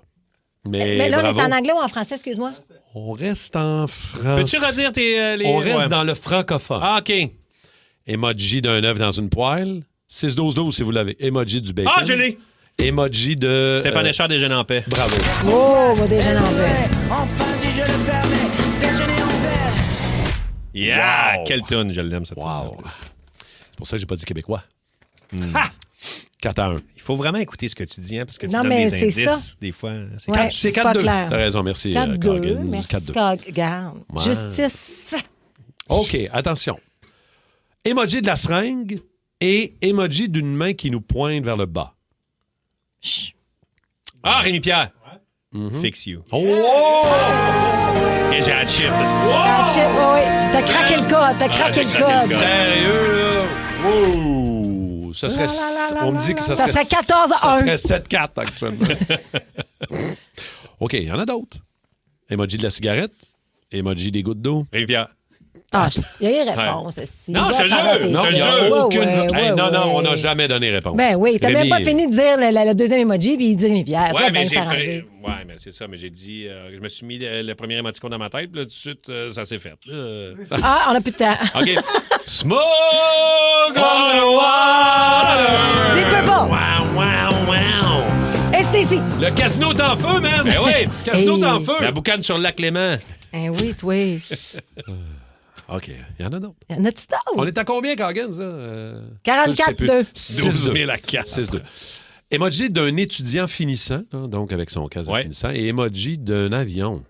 Mais là, bravo. on est en anglais ou en français, excuse-moi? On reste en France. Peux-tu redire les... On reste ouais. dans le francophone. Ah, OK. Emoji d'un œuf dans une poêle. 6-12-12 si vous l'avez. Emoji du bacon. Ah, je l'ai! Emoji de... Stéphane Echard, Déjeuner en paix. Bravo. Oh, mon déjeuner en paix. Enfin, si je le permets, déjeuner en paix. Yeah! Wow. Quelle tonne, je l'aime, cette Wow. tonne. C'est pour ça que j'ai pas dit québécois. Ha! 4-1. Il faut vraiment écouter ce que tu dis, hein, parce que tu Non, donnes mais des c'est indices. ça. Des fois, c'est Ouais. C'est c'est pas 4-2. clair. T'as raison, merci 4-2. Coggins. Merci, 4-2. Garde. Ouais. Justice. OK, attention. Emoji de la seringue et emoji d'une main qui nous pointe vers le bas. Ah, Rémi-Pierre. Fix you. Oh! Et j'ai la chip. Ah, chip, oui. T'as craqué le code. T'as craqué le code. Sérieux, là? Wow! Ça serait... On me dit que ça serait... 14-1. Ça serait 7-4 actuellement. OK, il y en a d'autres. Emoji de la cigarette. Emoji des gouttes d'eau. Rémi-Pierre. Ah, il y a eu réponse. Si. Non, je te dois jure. arrêter. Non, il n'y a Ouais, aucune... ouais, Hey, ouais, non, non, on n'a ouais. jamais donné réponse. Ben oui, t'as même Rémi, pas fini de dire le deuxième emoji, puis il dit Rémi Pierre. Ça va Ouais, mais bien s'arranger. Ouais, mais c'est ça. Mais j'ai dit... je me suis mis le premier émoticône dans ma tête, puis là, tout de suite, ça s'est fait. Ah, on a plus de temps. OK. Smoke on the water! Deep Purple. Wow, wow, wow! STC. Le casino est en feu, man! Ben oui! Le casino est en feu! La boucane sur le lac Clément. Eh oui, toi. OK, il y en a d'autres. Y en a-tu d'autres? On est à combien, Coggins, là? 44-2. 12 000 à 4. 6-2. Emoji d'un étudiant finissant, hein, donc avec son casque de Ouais. finissant, et emoji d'un avion.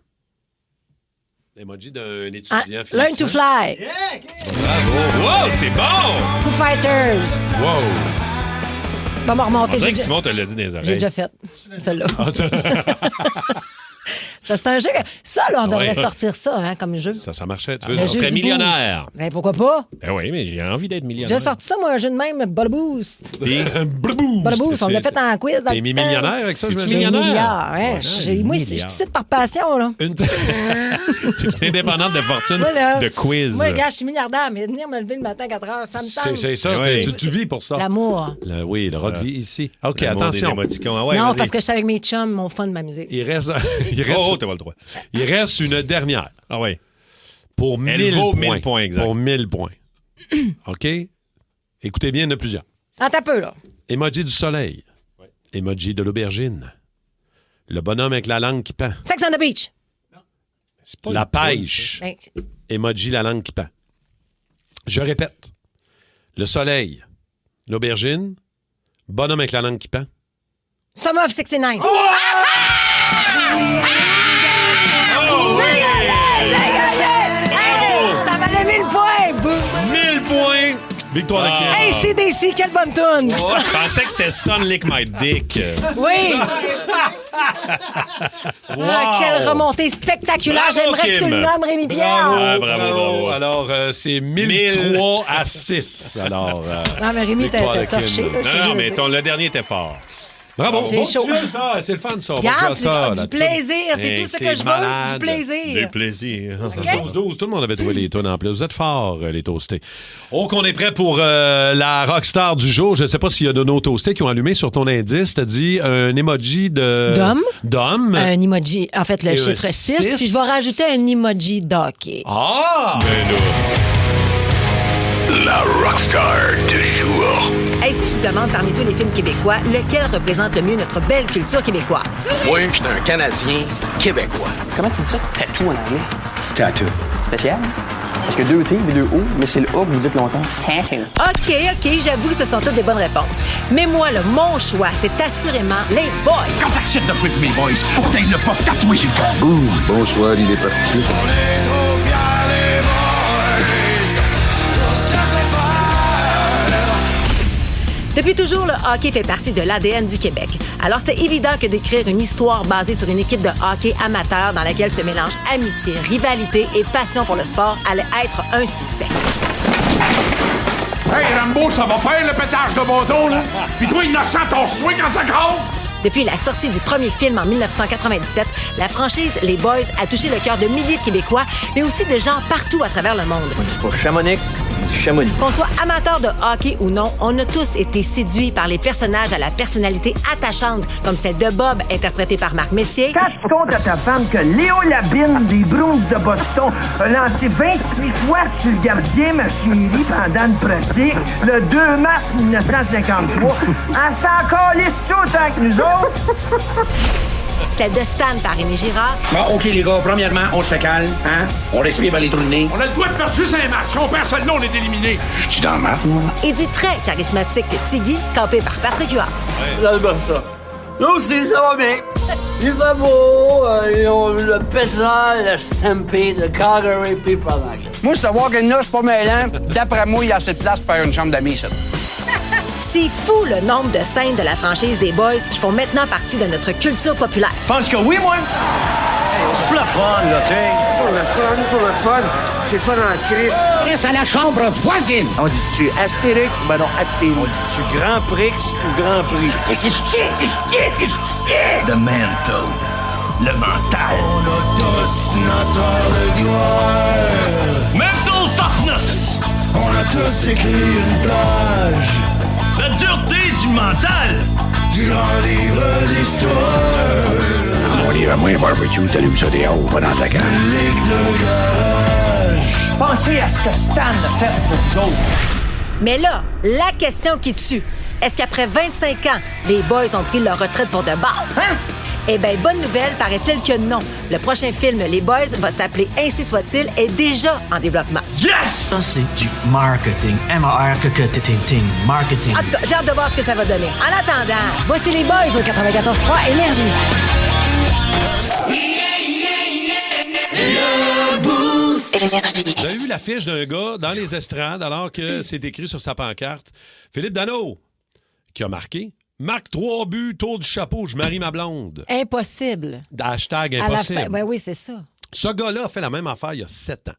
Emoji d'un étudiant Ah, finissant. Learn to fly. Bravo! Wow, c'est bon! Foo Fighters. Wow! Va me remonter. On dirait que Simon te l'a dit dans les oreilles. J'ai déjà fait, celle-là. C'est un jeu que... Ça, là, on devrait sortir ça, hein, comme jeu. Ça marchait. Tu veux, on serait millionnaire. Ben, pourquoi pas? Ben oui, mais j'ai envie d'être millionnaire. J'ai sorti ça, moi, un jeu de même, Ball Boost. Ball Boost. On l'a fait en quiz. T'es millionnaire avec ça, je me dis. Millionnaire, ouais. Moi, je cite par passion, là. Tu es indépendante de fortune de quiz. Moi, gars, je suis milliardaire, mais venir me lever le matin à 4 heures, ça me tente. C'est ça, tu vis pour ça. L'amour. Oui, le rock vit ici. OK, attention. Non, parce que je suis avec mes chums, mon fun de m'amuser. Il reste... Oh, t'as pas le droit. Il reste une dernière. Ah oui. Pour 1000 points. 1000 points, exact. Pour 1000 points. OK? Écoutez bien, il y en a plusieurs. Attends un peu, là. Emoji du soleil. Ouais. Emoji de l'aubergine. Le bonhomme avec la langue qui pend. Sex on the beach. La pêche. Emoji la langue qui pend. Je répète. Le soleil. L'aubergine. Bonhomme avec la langue qui pend. Summer of 69. Oh! Ça valait 1000 points! 1000 points! Victoire de qui? Hey, CDC, quelle bonne toune! Je pensais que c'était Son Lick My Dick. Oui! Quelle remontée spectaculaire! Bravo, J'aimerais que tu le nommes, Rémi-Pierre! Bravo. Alors, c'est 1003 à 6. Alors, non, mais Rémi, t'as torché. Non, mais le dernier était fort. Bravo, j'ai chaud. Ça, c'est le fun, ça. Regarde, du plaisir, c'est tout ce que je veux, du plaisir. Du plaisir. 12-12, tout le monde avait trouvé les tunes en plus. Vous êtes forts, les toastés. Oh, qu'on est prêt pour la rockstar du jour. Je ne sais pas s'il y a de nos toastés qui ont allumé sur ton indice. T'as dit un emoji de... D'homme. Un emoji, en fait, le chiffre 6. Puis je vais rajouter un emoji d'hockey. Ah! Ben là. La rockstar du jour. Hey, si je vous demande parmi tous les films québécois, lequel représente le mieux notre belle culture québécoise? Moi, je suis un Canadien québécois. Comment tu dis ça, tatou en anglais? Tattoo. Spécial? Parce que 2 T et 2 O, mais c'est le A que vous dites longtemps. Tattoo. OK, j'avoue que ce sont toutes des bonnes réponses. Mais moi, mon choix, c'est assurément les boys. Quand t'acceptes de jouer avec mes boys, faut que t'ailles le pas tatoué sur le corps. Bonsoir, il est parti. Depuis toujours, le hockey fait partie de l'ADN du Québec. Alors, c'était évident que d'écrire une histoire basée sur une équipe de hockey amateur dans laquelle se mélangent amitié, rivalité et passion pour le sport allait être un succès. Hey, Rambo, ça va faire le pétage de bâton, là? Puis toi, innocent, torche-toi quand ça grasse! Depuis la sortie du premier film en 1997, la franchise Les Boys a touché le cœur de milliers de Québécois, mais aussi de gens partout à travers le monde. C'est pas Chamonix, c'est Chamonix. Qu'on soit amateur de hockey ou non, on a tous été séduits par les personnages à la personnalité attachante, comme celle de Bob, interprété par Marc Messier. Quand tu comptes à ta femme que Léo Labine des Bruins de Boston a lancé 28 fois sur le gardien, M. Chéri, pendant une pratique, le 2 mars 1953, elle s'en calisse tout autant que nous autres. Celle de Stan par Rémi Girard. Bon, OK, les gars, premièrement, on se calme, hein? On respire par les trous de nez. On a le droit de perdre juste un match. Si on perd seulement, on est éliminé. Je suis dans la marque, moi. Et du très charismatique Tiggy, campé par Patrick Huard. J'adore ça. Nous aussi, ça va bien. Il va beau, le pesa, le stampede, le Calgary, puis pas mal. Moi, savoir que là, c'est pas mêlant. D'après moi, il y a assez de place pour faire une chambre d'amis, ça. C'est fou le nombre de scènes de la franchise des Boys qui font maintenant partie de notre culture populaire. Pense que oui, moi. Hey, c'est pour le fun, là, tu sais. Pour le fun. C'est fun en Christ. Chris à la chambre voisine. On dit-tu Astérix? Ben non, Astérix. On dit-tu Grand Prix ou Grand Prix? Et c'est chier. The mental. Le mental. On a tous notre heure de gloire. Mental toughness. On a tous écrit une page. La dureté du mental. Du grand livre d'histoire. Mon livre à moi, barbecue, t'allumes ça des hauts, pas dans ta cage. Ligue de garage. Pensez à ce que Stan a fait pour vous autres. Mais là, la question qui tue, est-ce qu'après 25 ans, les Boys ont pris leur retraite pour de bon? Hein? Eh bien, bonne nouvelle, paraît-il que non. Le prochain film, Les Boys, va s'appeler Ainsi soit-il, est déjà en développement. Yes! Ça, c'est du marketing. M-A-R-K-K-T-T-Ting. Marketing. En tout cas, j'ai hâte de voir ce que ça va donner. En attendant, voici Les Boys au 94.3 Énergie. Le boost. Énergie. Vous avez vu l'affiche d'un gars dans les estrades alors que c'est écrit sur sa pancarte Philippe Dano qui a marqué Marc 3 buts, tour du chapeau, je marie ma blonde. Impossible. Hashtag À la impossible. fin. Ben oui, c'est ça. Ce gars-là a fait la même affaire il y a 7 ans.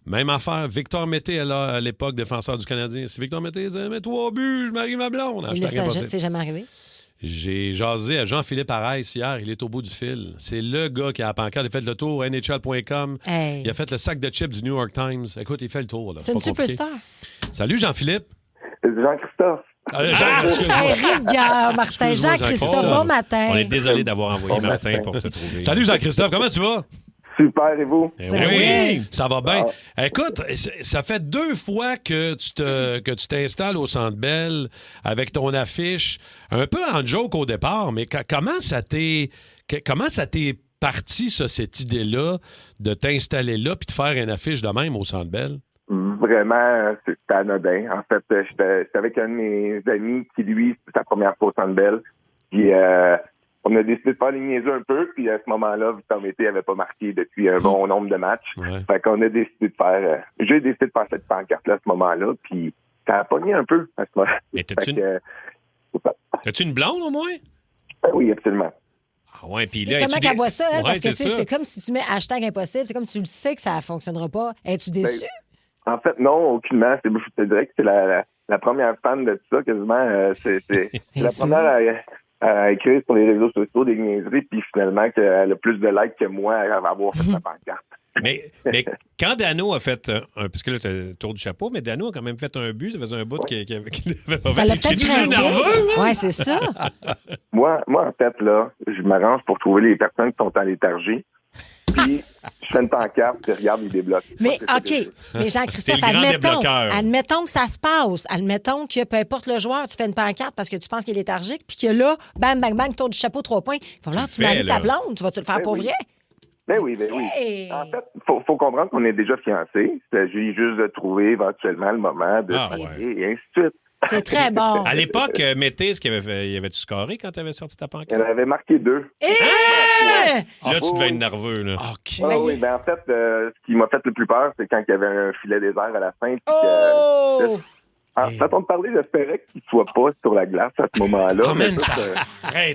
Même affaire, Victor Mété, à l'époque, défenseur du Canadien. Si Victor Mété disait, mais 3 buts, je marie ma blonde. C'est jamais arrivé. J'ai jasé à Jean-Philippe Arès hier. Il est au bout du fil. C'est le gars qui a la pancarte. Il a fait le tour NHL.com. Hey. Il a fait le sac de chips du New York Times. Écoute, il fait le tour. Là. C'est une superstar. Salut, Jean-Philippe. Jean-Christophe. Regarde, Martin. Jean-Christophe, bon matin. On est désolé d'avoir envoyé Martin pour te trouver. Salut, Jean-Christophe. Comment tu vas? Super, et vous? Oui, ça va bien. Écoute, ça fait 2 fois que tu t'installes au Centre Bell avec ton affiche, un peu en joke au départ, mais comment ça t'est parti, ça, cette idée-là, de t'installer là puis de faire une affiche de même au Centre Bell? Vraiment, c'était anodin. En fait, j'étais avec un de mes amis qui, lui, c'est sa première fois au Centre Bell. Puis, on a décidé de faire les niaiseux un peu, puis à ce moment-là, Victor Mété n'avait pas marqué depuis un bon nombre de matchs. Ouais. Fait qu'on a décidé de faire... j'ai décidé de faire cette pancarte-là à ce moment-là, puis ça a pogné un peu à ce moment-là. Mais t'as-tu une blonde, au moins? Oui, absolument. Ah ouais, puis là... Comment qu'elle voit ça, hein? Parce que c'est comme si tu mets hashtag impossible, c'est comme si tu le sais que ça ne fonctionnera pas. Es-tu déçu? En fait, non, aucunement. Je te dirais que c'est la première fan de tout ça, quasiment. C'est la première à écrire sur les réseaux sociaux des niaiseries, puis finalement qu'elle a plus de likes que moi à avoir fait sa pancarte. Mais quand Dano a fait parce que là, t'as le tour du chapeau, mais Dano a quand même fait un but, ça faisait un bout qu'il avait pas fait. Ça l'a peut-être nerveux. Oui, c'est ça. Moi, en fait, là, je m'arrange pour trouver les personnes qui sont en léthargie. Puis, je fais une pancarte, puis regarde, il débloque. Mais, OK. Mais Jean-Christophe, admettons que ça se passe. Admettons que peu importe le joueur, tu fais une pancarte parce que tu penses qu'il est léthargique, puis que là, bang, bang, bang, tour du chapeau, 3 points. Il va falloir que tu maries ta blonde. Tu vas-tu le faire pour vrai? Ben oui. Hey. En fait, faut comprendre qu'on est déjà fiancés. J'ai juste de trouver éventuellement le moment de se marier, et ainsi de suite. C'est très bon. À l'époque, Mété, ce qu'il avait-tu scoré quand tu avais sorti ta pancarte? Elle avait marqué 2. Là, tu devais être nerveux. Là. OK. Oui, ben en fait, ce qui m'a fait le plus peur, c'est quand il y avait un filet désert à la fin. Façon de parler, j'espérais qu'il ne soit pas sur la glace à ce moment-là.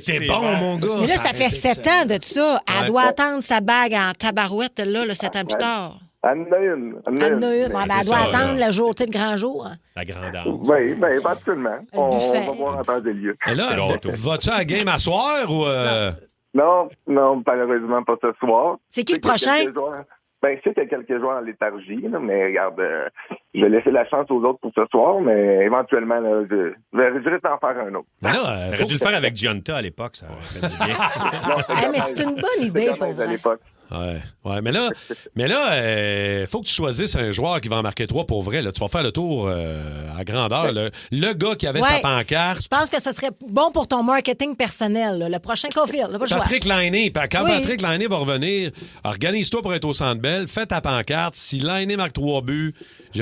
C'est bon, mon gars. Mais là, ça fait 7 ans de ça. Elle doit attendre sa bague en tabarouette, là 7 ans plus tard. Elle en a une. Elle doit attendre le jour, tu sais, le grand jour. Hein. La grande âge. Oui, bien, absolument. On va voir en temps de lieu. Et là, vas-tu à la game à soir ou... Non, malheureusement pas ce soir. C'est qui le prochain? Ben, je sais qu'il y a quelques joueurs en léthargie, là, mais regarde, je vais laisser la chance aux autres pour ce soir, mais éventuellement, là, je risque d'en faire un autre. Mais là, t'aurais dû le faire avec Giunta à l'époque, ça aurait fait du bien. Mais c'est une bonne idée pour vrai. Ouais, mais là, faut que tu choisisses un joueur qui va en marquer 3 pour vrai. Là. Tu vas faire le tour à grandeur. Le gars qui avait sa pancarte. Je pense que ce serait bon pour ton marketing personnel. Là. Le prochain Caulfield. Patrick Lainé. Quand Patrick Lainé va revenir, organise-toi pour être au Centre Bell, fais ta pancarte. Si Lainé marque 3 buts...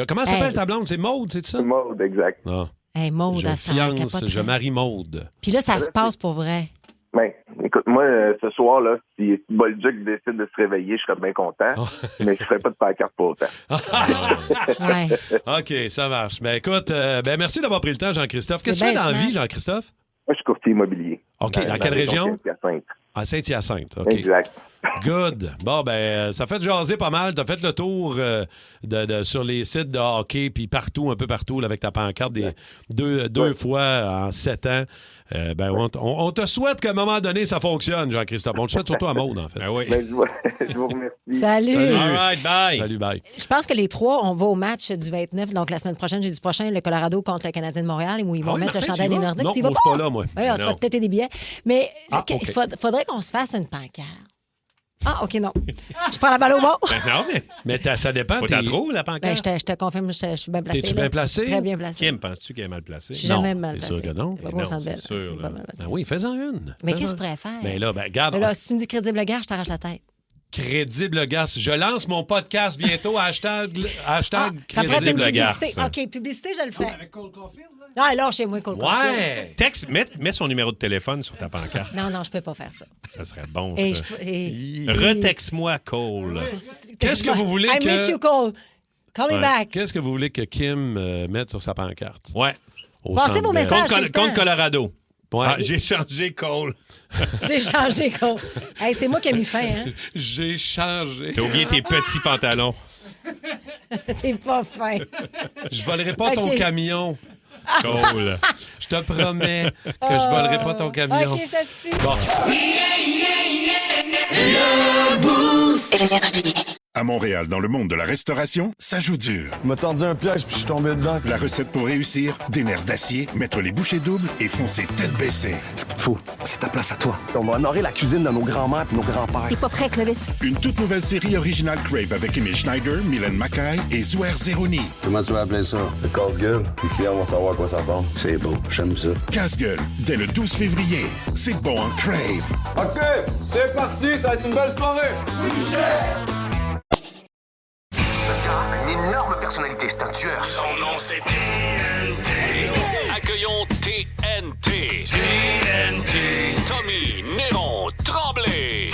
Comment s'appelle ta blonde? C'est Maude, c'est ça? Maude, exact. Hey, Maude, je marie Maude. Puis là, ça se passe pour vrai. Ben, écoute, moi, ce soir-là, si Bolduc décide de se réveiller, je serais bien content, mais je ne ferais pas de pancarte pour autant. OK, ça marche. Ben écoute, merci d'avoir pris le temps, Jean-Christophe. Qu'est-ce que tu fais dans la vie, Jean-Christophe? Moi, je suis courtier immobilier. OK, dans quelle région? Saint-Hyacinthe. À Saint-Hyacinthe, OK. Exact. Good. Bon, ça fait jaser pas mal. T'as fait le tour sur les sites de hockey, puis partout, un peu partout, là, avec ta pancarte deux fois en 7 ans. On te souhaite qu'à un moment donné, ça fonctionne, Jean-Christophe. On te souhaite surtout à Maude, en fait. Oui. Je vous remercie. Salut. All right, bye. Salut, bye. Je pense que les 3, on va au match du 29, donc la semaine prochaine, jeudi prochain, le Colorado contre le Canadien de Montréal, où ils vont mettre le chandail des Nordiques. Non, tu y vas pas là, moi. Oui, on se va têter des billets. Mais okay. faudrait qu'on se fasse une pancarte. Ah, OK, non. Je prends la balle au bon. Non, mais ça dépend. Faut t'en trouver, la pancarte. Je te confirme, je suis bien placé. T'es-tu bien placé? Très bien placé. Kim, penses-tu qu'elle est mal placée? Je suis jamais mal placé. C'est sûr que non. C'est sûr. Ah oui, fais-en une. Mais qu'est-ce que je pourrais faire? Mais là, regarde. Mais là, si tu me dis crédible gars, je t'arrache la tête. Crédible Garce. Je lance mon podcast bientôt. hashtag Crédible Garce. OK, publicité, je le fais. Avec Cole Caulfield, là? Ah, là, chez moi, Cole Caulfield. Ouais. Texte, mets son numéro de téléphone sur ta pancarte. Non, je peux pas faire ça. Ça serait bon. Retexte-moi, Cole. Qu'est-ce que vous voulez I miss you, Cole. Call me back. Qu'est-ce que vous voulez que Kim mette sur sa pancarte? Ouais. Passez vos messages. Contre Colorado. Ouais. Ah, j'ai changé Cole. J'ai changé, con. Hey, c'est moi qui ai mis fin, hein? J'ai changé. T'as oublié tes petits pantalons. C'est pas fin. Je volerai pas ton camion. Cole. Je te promets que je volerai pas ton camion. OK, ça suffit. Bon. Le Boost. Énergie. À Montréal, dans le monde de la restauration, ça joue dur. Il m'a tendu un piège puis je suis tombé dedans. La recette pour réussir, des nerfs d'acier, mettre les bouchées doubles et foncer tête baissée. Ce qu'il te faut, c'est ta place à toi. On va honorer la cuisine de nos grands-mères et nos grands-pères. T'es pas prêt, Clovis? Une toute nouvelle série originale Crave avec Emile Schneider, Mylène Mackay et Zouer Zeroni. Comment tu vas appeler ça? Le casse-gueule. Les clients vont savoir à quoi ça ressemble. C'est beau, j'aime ça. Casse-gueule, dès le 12 février. C'est bon en Crave. OK, c'est parti, ça va être une belle soirée. Ce gars a une énorme personnalité, c'est un tueur. Son nom, c'est TNT. Accueillons TNT. TNT. Tommy Néron Tremblay.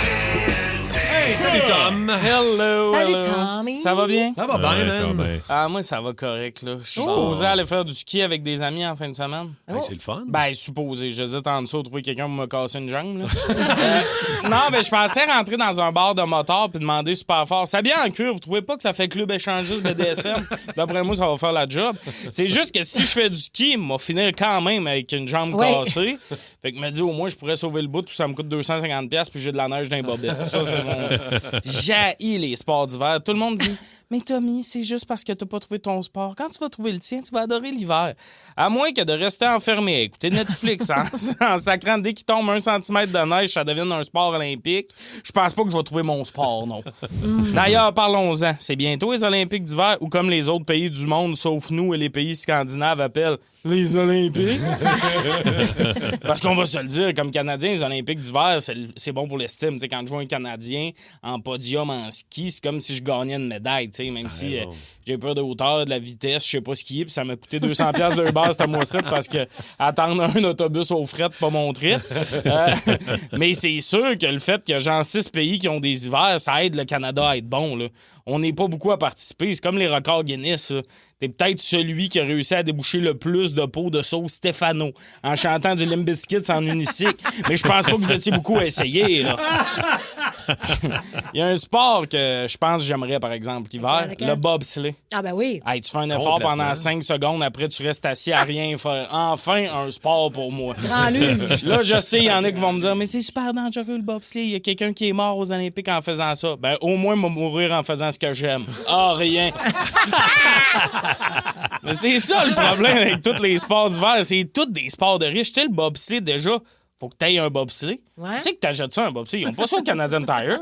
Hey, salut Tom. Hello. Salut, hello. Tommy. Ça va bien? Ça va bien, Ouais, ça va man. bien. Ah, moi, ça va correct, là. Je suis Oh. supposé aller faire du ski avec des amis en fin de semaine. Hey, c'est le fun. Ben, supposé. J'hésite en dessous de trouver quelqu'un pour me casser une jambe, là. Non, mais je pensais rentrer dans un bar de motard puis demander super fort. Ça bien en cuir, vous trouvez pas que ça fait club échangiste BDSM? D'après moi, ça va faire la job. C'est juste que si je fais du ski, il va finir quand même avec une jambe Ouais. cassée. Fait que me dit, au moins, je pourrais sauver le bout, tout ça me coûte 250$ puis j'ai de la neige dans les bobettes. Ça, c'est mon... J'haïs les sports d'hiver. Tout le monde dit, mais Tommy, c'est juste parce que t'as pas trouvé ton sport. Quand tu vas trouver le tien, tu vas adorer l'hiver. À moins que de rester enfermé, écouter Netflix en sacrant dès qu'il tombe 1 centimètre de neige, ça devienne un sport olympique. Je pense pas que je vais trouver mon sport, non. D'ailleurs, parlons-en. C'est bientôt les Olympiques d'hiver ou comme les autres pays du monde, sauf nous et les pays scandinaves appellent les Olympiques. Parce qu'on va se le dire, comme Canadiens, les Olympiques d'hiver, c'est bon pour l'estime. Tu sais, quand je vois un Canadien en podium en ski, c'est comme si je gagnais une médaille, tu sais, même si j'ai peur de hauteur, de la vitesse, je sais pas skier, puis ça m'a coûté 200$ de base à mois-ci parce que attendre un autobus aux frettes, pas mon trip. Mais c'est sûr que le fait qu'il y a genre 6 pays qui ont des hivers, ça aide le Canada à être bon, là. On n'est pas beaucoup à participer. C'est comme les records Guinness, là. T'es peut-être celui qui a réussi à déboucher le plus de pots de sauce Stefano en chantant du Limp Bizkit en unicycle. Mais je pense pas que vous étiez beaucoup à essayer, là. Il y a un sport que je pense que j'aimerais, par exemple, l'hiver, le bobsleigh. Ah, ben oui. Hey, tu fais un effort pendant 5 secondes, après tu restes assis à rien faire. Enfin, un sport pour moi. Grand luge. Là, je sais, il y en a qui vont me dire, mais c'est super dangereux le bobsleigh. Il y a quelqu'un qui est mort aux Olympiques en faisant ça. Ben, au moins, il va mourir en faisant ce que j'aime. Ah, rien. Mais c'est ça le problème avec tous les sports d'hiver. C'est tous des sports de riches. Tu sais, le bobsleigh, déjà, faut que tu aies un bobsleigh. Ouais. Tu sais que t'achètes ça, un bobsleigh. Ils n'ont pas ça au Canadian Tire.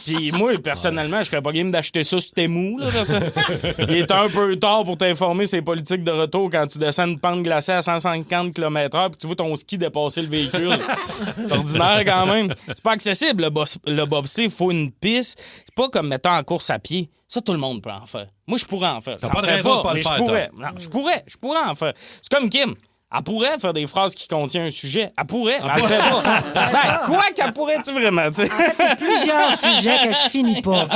Puis moi, personnellement, je serais pas game d'acheter ça sur Temu. Là, parce que il est un peu tard pour t'informer ses politiques de retour quand tu descends une pente glacée à 150 km/h puis tu vois ton ski dépasser le véhicule. C'est ordinaire quand même. C'est pas accessible, le bobsleigh. Il faut une piste. C'est pas comme, mettons, en course à pied. Ça, tout le monde peut en faire. Moi, je pourrais en faire. T'as pas de raison de pas le faire, je pourrais. Je pourrais en faire. C'est comme Kim. Elle pourrait faire des phrases qui contiennent un sujet. Elle pourrait, mais elle le fait pas. Ben, quoi qu'elle pourrait-tu vraiment, tu sais? En fait, c'est plusieurs sujets que je finis pas.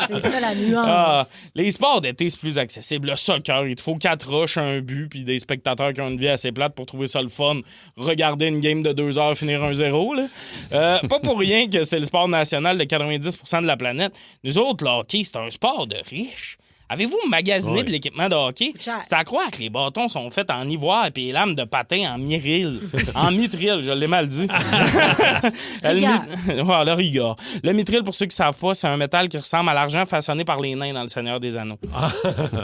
C'est ça la nuance. Ah, les sports d'été, c'est plus accessible. Le soccer, il te faut 4 roches, un but, puis des spectateurs qui ont une vie assez plate pour trouver ça le fun. Regarder une game de 2 heures, finir 1-0, là. Pas pour rien que c'est le sport national de 90% de la planète. Nous autres, le hockey, c'est un sport de riches. Avez-vous magasiné de l'équipement de hockey? C'est à croire que les bâtons sont faits en ivoire et les lames de patin en mitril. En mitril, je l'ai mal dit. Le rigueur. Le mitril, pour ceux qui ne savent pas, c'est un métal qui ressemble à l'argent façonné par les nains dans Le Seigneur des Anneaux.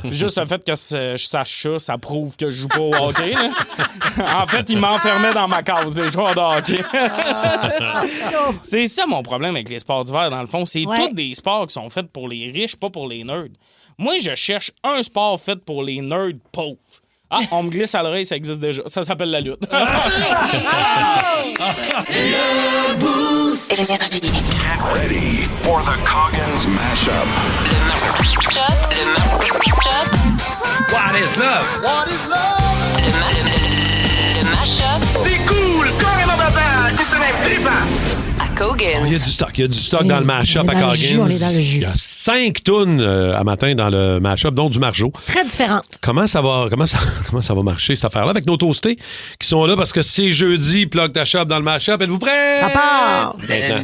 Juste le fait que je sache ça prouve que je joue pas au hockey. Là. En fait, il m'enfermait dans ma case, les joueurs de hockey. C'est ça mon problème avec les sports d'hiver, dans le fond. C'est tous des sports qui sont faits pour les riches, pas pour les nerds. Moi, je cherche un sport fait pour les nerds pauvres. Ah, on me glisse à l'oreille, ça existe déjà. Ça s'appelle la lutte. Le Boost Énergie. Get ready for the Coggins Mashup. What is love? What is love? Le mashup. C'est cool! Carrément bavard! Tu se lèves trippant! À Coggins. Il y a du stock dans le mash-up à Coggins. On est dans le jus. Il y a 5 tunes à matin dans le mash-up, dont du Marjo. Très différente. Comment ça va marcher, cette affaire-là, avec nos toastés qui sont là parce que c'est jeudi, plug ta shop dans le mash-up. Êtes-vous prêts? Ça part! Maintenant.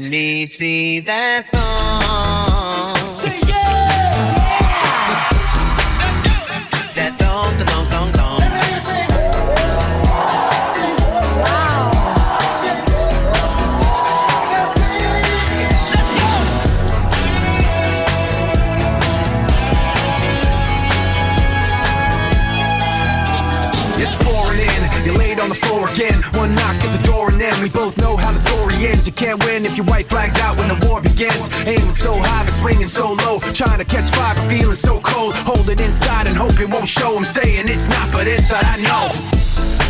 It's pouring in, you're laid on the floor again. One knock at the door and then we both know how the story ends. You can't win if your white flag's out when the war begins. Aiming so high but swinging so low. Trying to catch fire but feeling so cold. Hold it inside and hope it won't show. I'm saying it's not but inside I know.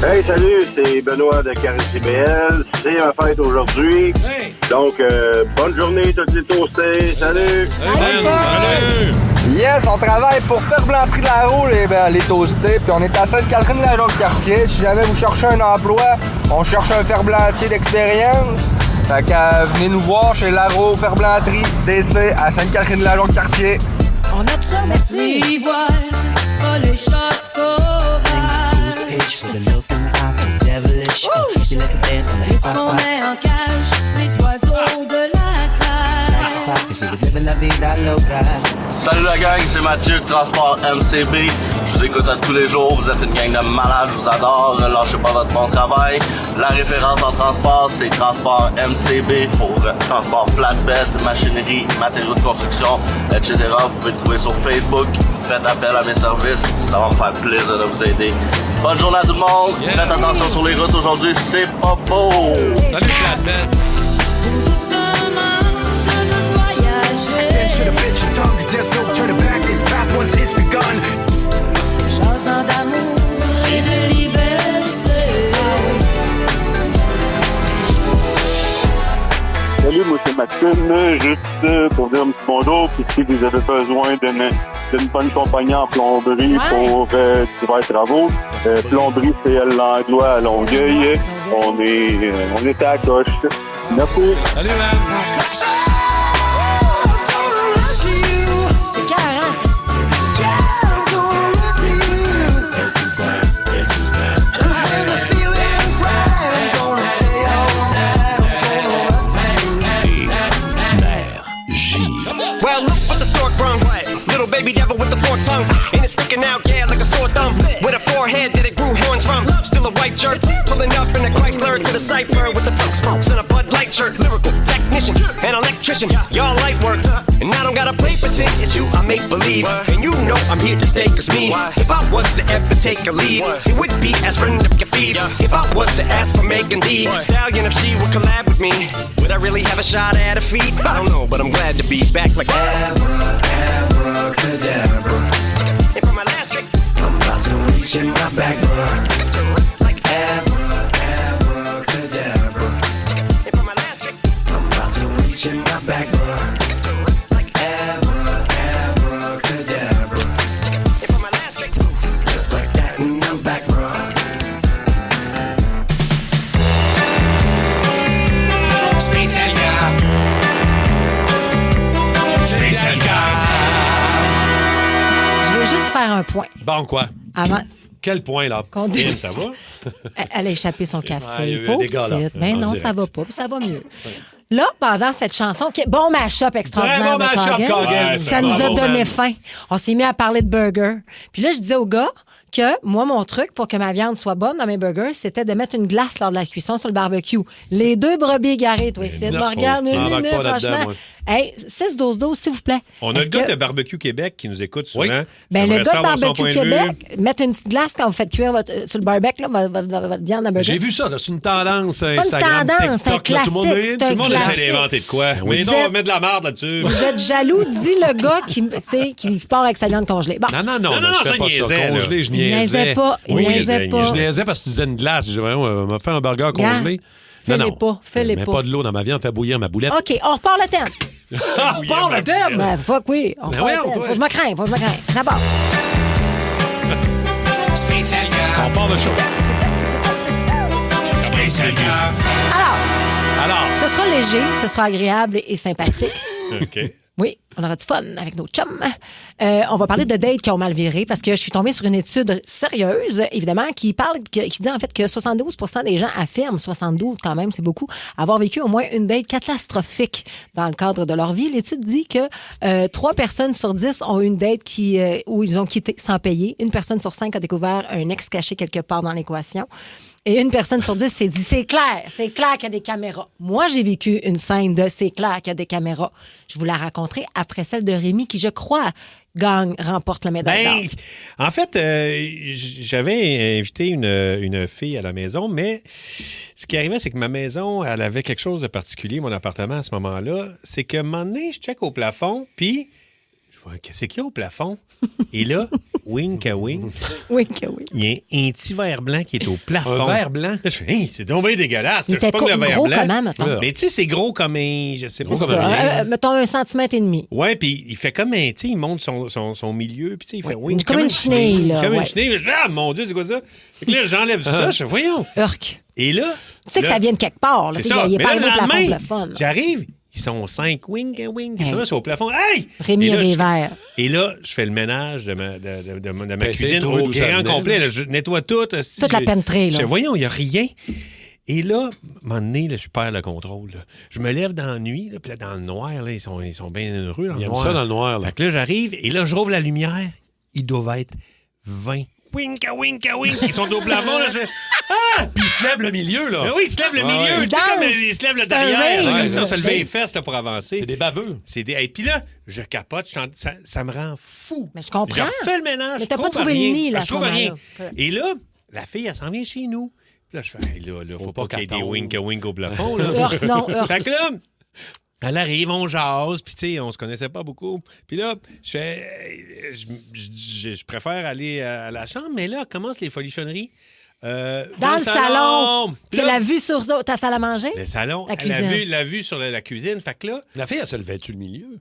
Hey, salut, c'est Benoît de Caris-CBL. C'est ma fête aujourd'hui. Hey. Donc, bonne journée, tous les toastés. Salut! Salut! Yes, on travaille pour Ferblanterie de la Roue, les toastés, puis on est à Sainte-Catherine-la-Jonque-Cartier. Si jamais vous cherchez un emploi, on cherche un ferblantier d'expérience. Fait que venez nous voir chez Laro Ferblanterie, DC, à Sainte-Catherine-la-Jonque-Cartier. On a tout ça, merci. Ivoise, pas les chats sauvages. On met en cage les oiseaux de la terre. Salut la gang, c'est Mathieu de Transport MCB. Je vous écoute à tous les jours, vous êtes une gang de malades, je vous adore, lâchez pas votre bon travail. La référence en transport, c'est Transport MCB pour transport flatbed, machinerie, matériaux de construction, etc. Vous pouvez le trouver sur Facebook. Faites appel à mes services, ça va me faire plaisir de vous aider. Bonne journée à tout le monde. Yes. Faites attention sur les routes aujourd'hui, c'est pas beau. Salut flatbed. Chanson d'amour et de liberté. Salut, moi c'est Maxime. Juste pour dire un petit bonjour. Puis si vous avez besoin d'une bonne compagnie en plomberie pour divers travaux, plomberie CL Langlois à Longueuil. On est à la coche. Merci. Salut, man. Well, look what the stork brung. Little baby devil with the forked tongue. And it's sticking out, yeah, like a sore thumb. With a forehead that it grew horns from. Still a white shirt. Pulling up in a Chrysler to the cipher with the funk smokes and a Bud Light shirt. Lyrical technician, an electrician. Y'all light work. And I don't gotta play pretend. It's you, I make believe. And you know I'm here to stay, cause me. If I was to ever take a leave, it would be as friend of Kafif. If I was to ask for Megan D Stallion, if she would collab with me, would I really have a shot at a feat? I don't know, but I'm glad to be back like abracadabra. And for my last trick, I'm about to reach in my back, bruh. Like abracadabra. And for my last trick, I'm about to reach in my back, bruh. Like abracadabra. And for my last trick, just like that, and I'm back, bruh. Spécial gars. Spécial gars. Je veux juste faire un point. Bon, quoi? Avant. Quel point, là? Kim, ça va? Elle a échappé son café. Ouais, il y a eu un Pauvre dégât, là. petite. Ben En non, direct. ça va pas. Ça va mieux. Là, pendant cette chanson, bon mash-up extraordinaire Très bon de mash-up, Coggins, Coggins. ça nous a Bravo, donné man. faim. On s'est mis à parler de burgers. Puis là, je disais au gars que moi, mon truc pour que ma viande soit bonne dans mes burgers, c'était de mettre une glace lors de la cuisson sur le barbecue. Les deux brebis égarées, toi, ici. non, Regarde, on s'en embarque pas franchement. là-dedans, moi. Hey, 6-12-12, s'il vous plaît. On a Est-ce le gars que- de Barbecue Québec qui nous écoute souvent. Ben, J'aimerais le gars de savoir son Barbecue point de vue. Québec, mettre une petite glace quand vous faites cuire sur le barbecue, là, votre viande à burger. J'ai vu ça, là, c'est une tendance pas une Instagram, tendance, c'est un TikTok. Là, tout le monde, classique, c'est un tout le monde classique. essaie d'inventer de quoi. Vous Mais non, êtes- on va mettre de la merde là-dessus. Vous êtes jaloux, dit le gars qui part avec sa viande congelée. Bon. Non, non, je fais ça pas niaisait, ça. là. Congelé, je Il niaisais. niaisait pas, il niaisait pas. Je niaisais parce que tu disais une glace. Je disais, on m'a fait un burger congelé. Fais-les pas, fais-les Mets pas. pas de l'eau dans ma viande, fais bouillir ma boulette. OK, on repart le thème. On part le thème? Ben, fuck oui. On Ben repart le voyons, thème. toi. Faut que je me crains, D'abord. Spécial gars. On part le show. Spécial gars. Alors, Alors. Ce sera léger, ce sera agréable et sympathique. OK. Oui, on aura du fun avec nos chums. On va parler de dates qui ont mal viré parce que je suis tombée sur une étude sérieuse, évidemment, qui dit en fait que 72 des gens affirment, 72 quand même, c'est beaucoup, avoir vécu au moins une date catastrophique dans le cadre de leur vie. L'étude dit que 3 personnes sur 10 ont eu une date où ils ont quitté sans payer. 1 personne sur 5 a découvert un ex caché quelque part dans l'équation. Et 1 personne sur 10 s'est dit, c'est clair qu'il y a des caméras. Moi, j'ai vécu une scène de c'est clair qu'il y a des caméras. Je vous la raconterai après celle de Rémi qui, je crois, remporte la médaille d'or. En fait, j'avais invité une fille à la maison, mais ce qui arrivait, c'est que ma maison, elle avait quelque chose de particulier, mon appartement à ce moment-là. C'est que un moment donné, je check au plafond, puis je vois, qu'est-ce qu'il y a au plafond? Et là, wink à wink. Wink à wink. Il y a un petit verre blanc qui est au plafond. Un verre blanc? Là, je fais, hey, c'est donc bien dégueulasse. Il était pas le verre gros blanc. comment, mettons? Mais tu sais, c'est gros comme un... Je sais pas C'est comment ça, mettons 1,5 cm. Ouais, puis il fait comme un... Tu sais, il monte son milieu, puis tu sais, il fait... Oui, comme une chenille, là. Comme ouais. une chenille. Ah, mon Dieu, c'est quoi ça? Fait que là, j'enlève ça, je fais, voyons. Urk. Et là... Tu sais que ça vient de quelque part. Là. C'est ça. Il est Mais pas là, arrivé le au plafond lendemain, de fun. j'arrive... Ils sont 5 wing. C'est au plafond. Hey! Rémi a des verres. Et là, je fais le ménage de ma cuisine au grand complet. Là, je nettoie tout. Toute la pentrée, là. Voyons, il n'y a rien. Et là, à un moment donné, là, je perds le contrôle. Là. Je me lève dans la nuit, là, puis là, dans le noir, là, ils sont bien heureux. Dans Ils le aiment noir. ça dans le noir. Là. Fait que là, j'arrive, et là, je rouvre la lumière. Ils doivent être 20. Wink. Ils sont au plafond. Là, Puis ils se lèvent le milieu, là. Ben oui, ils se lèvent le milieu. Tu sais, comme ils se lèvent le derrière. Comme ça, se lever les fesses là, pour avancer. C'est des baveux. Et puis là, je capote. Ça me rend fou. Mais je comprends. Je refais le ménage. Mais t'as pas trouvé le nid, là. Je trouve rien. Et là, la fille, elle s'en vient chez nous. Puis là, je fais, hey, là, faut pas qu'il y ait des wink au plafond. Là. Non. Fait que là, elle arrive, on jase, puis tu sais, on se connaissait pas beaucoup. Puis là, je préfère aller à la chambre, mais là, commencent les folichonneries. Dans le salon. Tu l'as vu sur ta salle à manger? Le salon. La Elle a cuisine. la vue sur la cuisine. Fait que là... La fille, elle se levait-tu le milieu?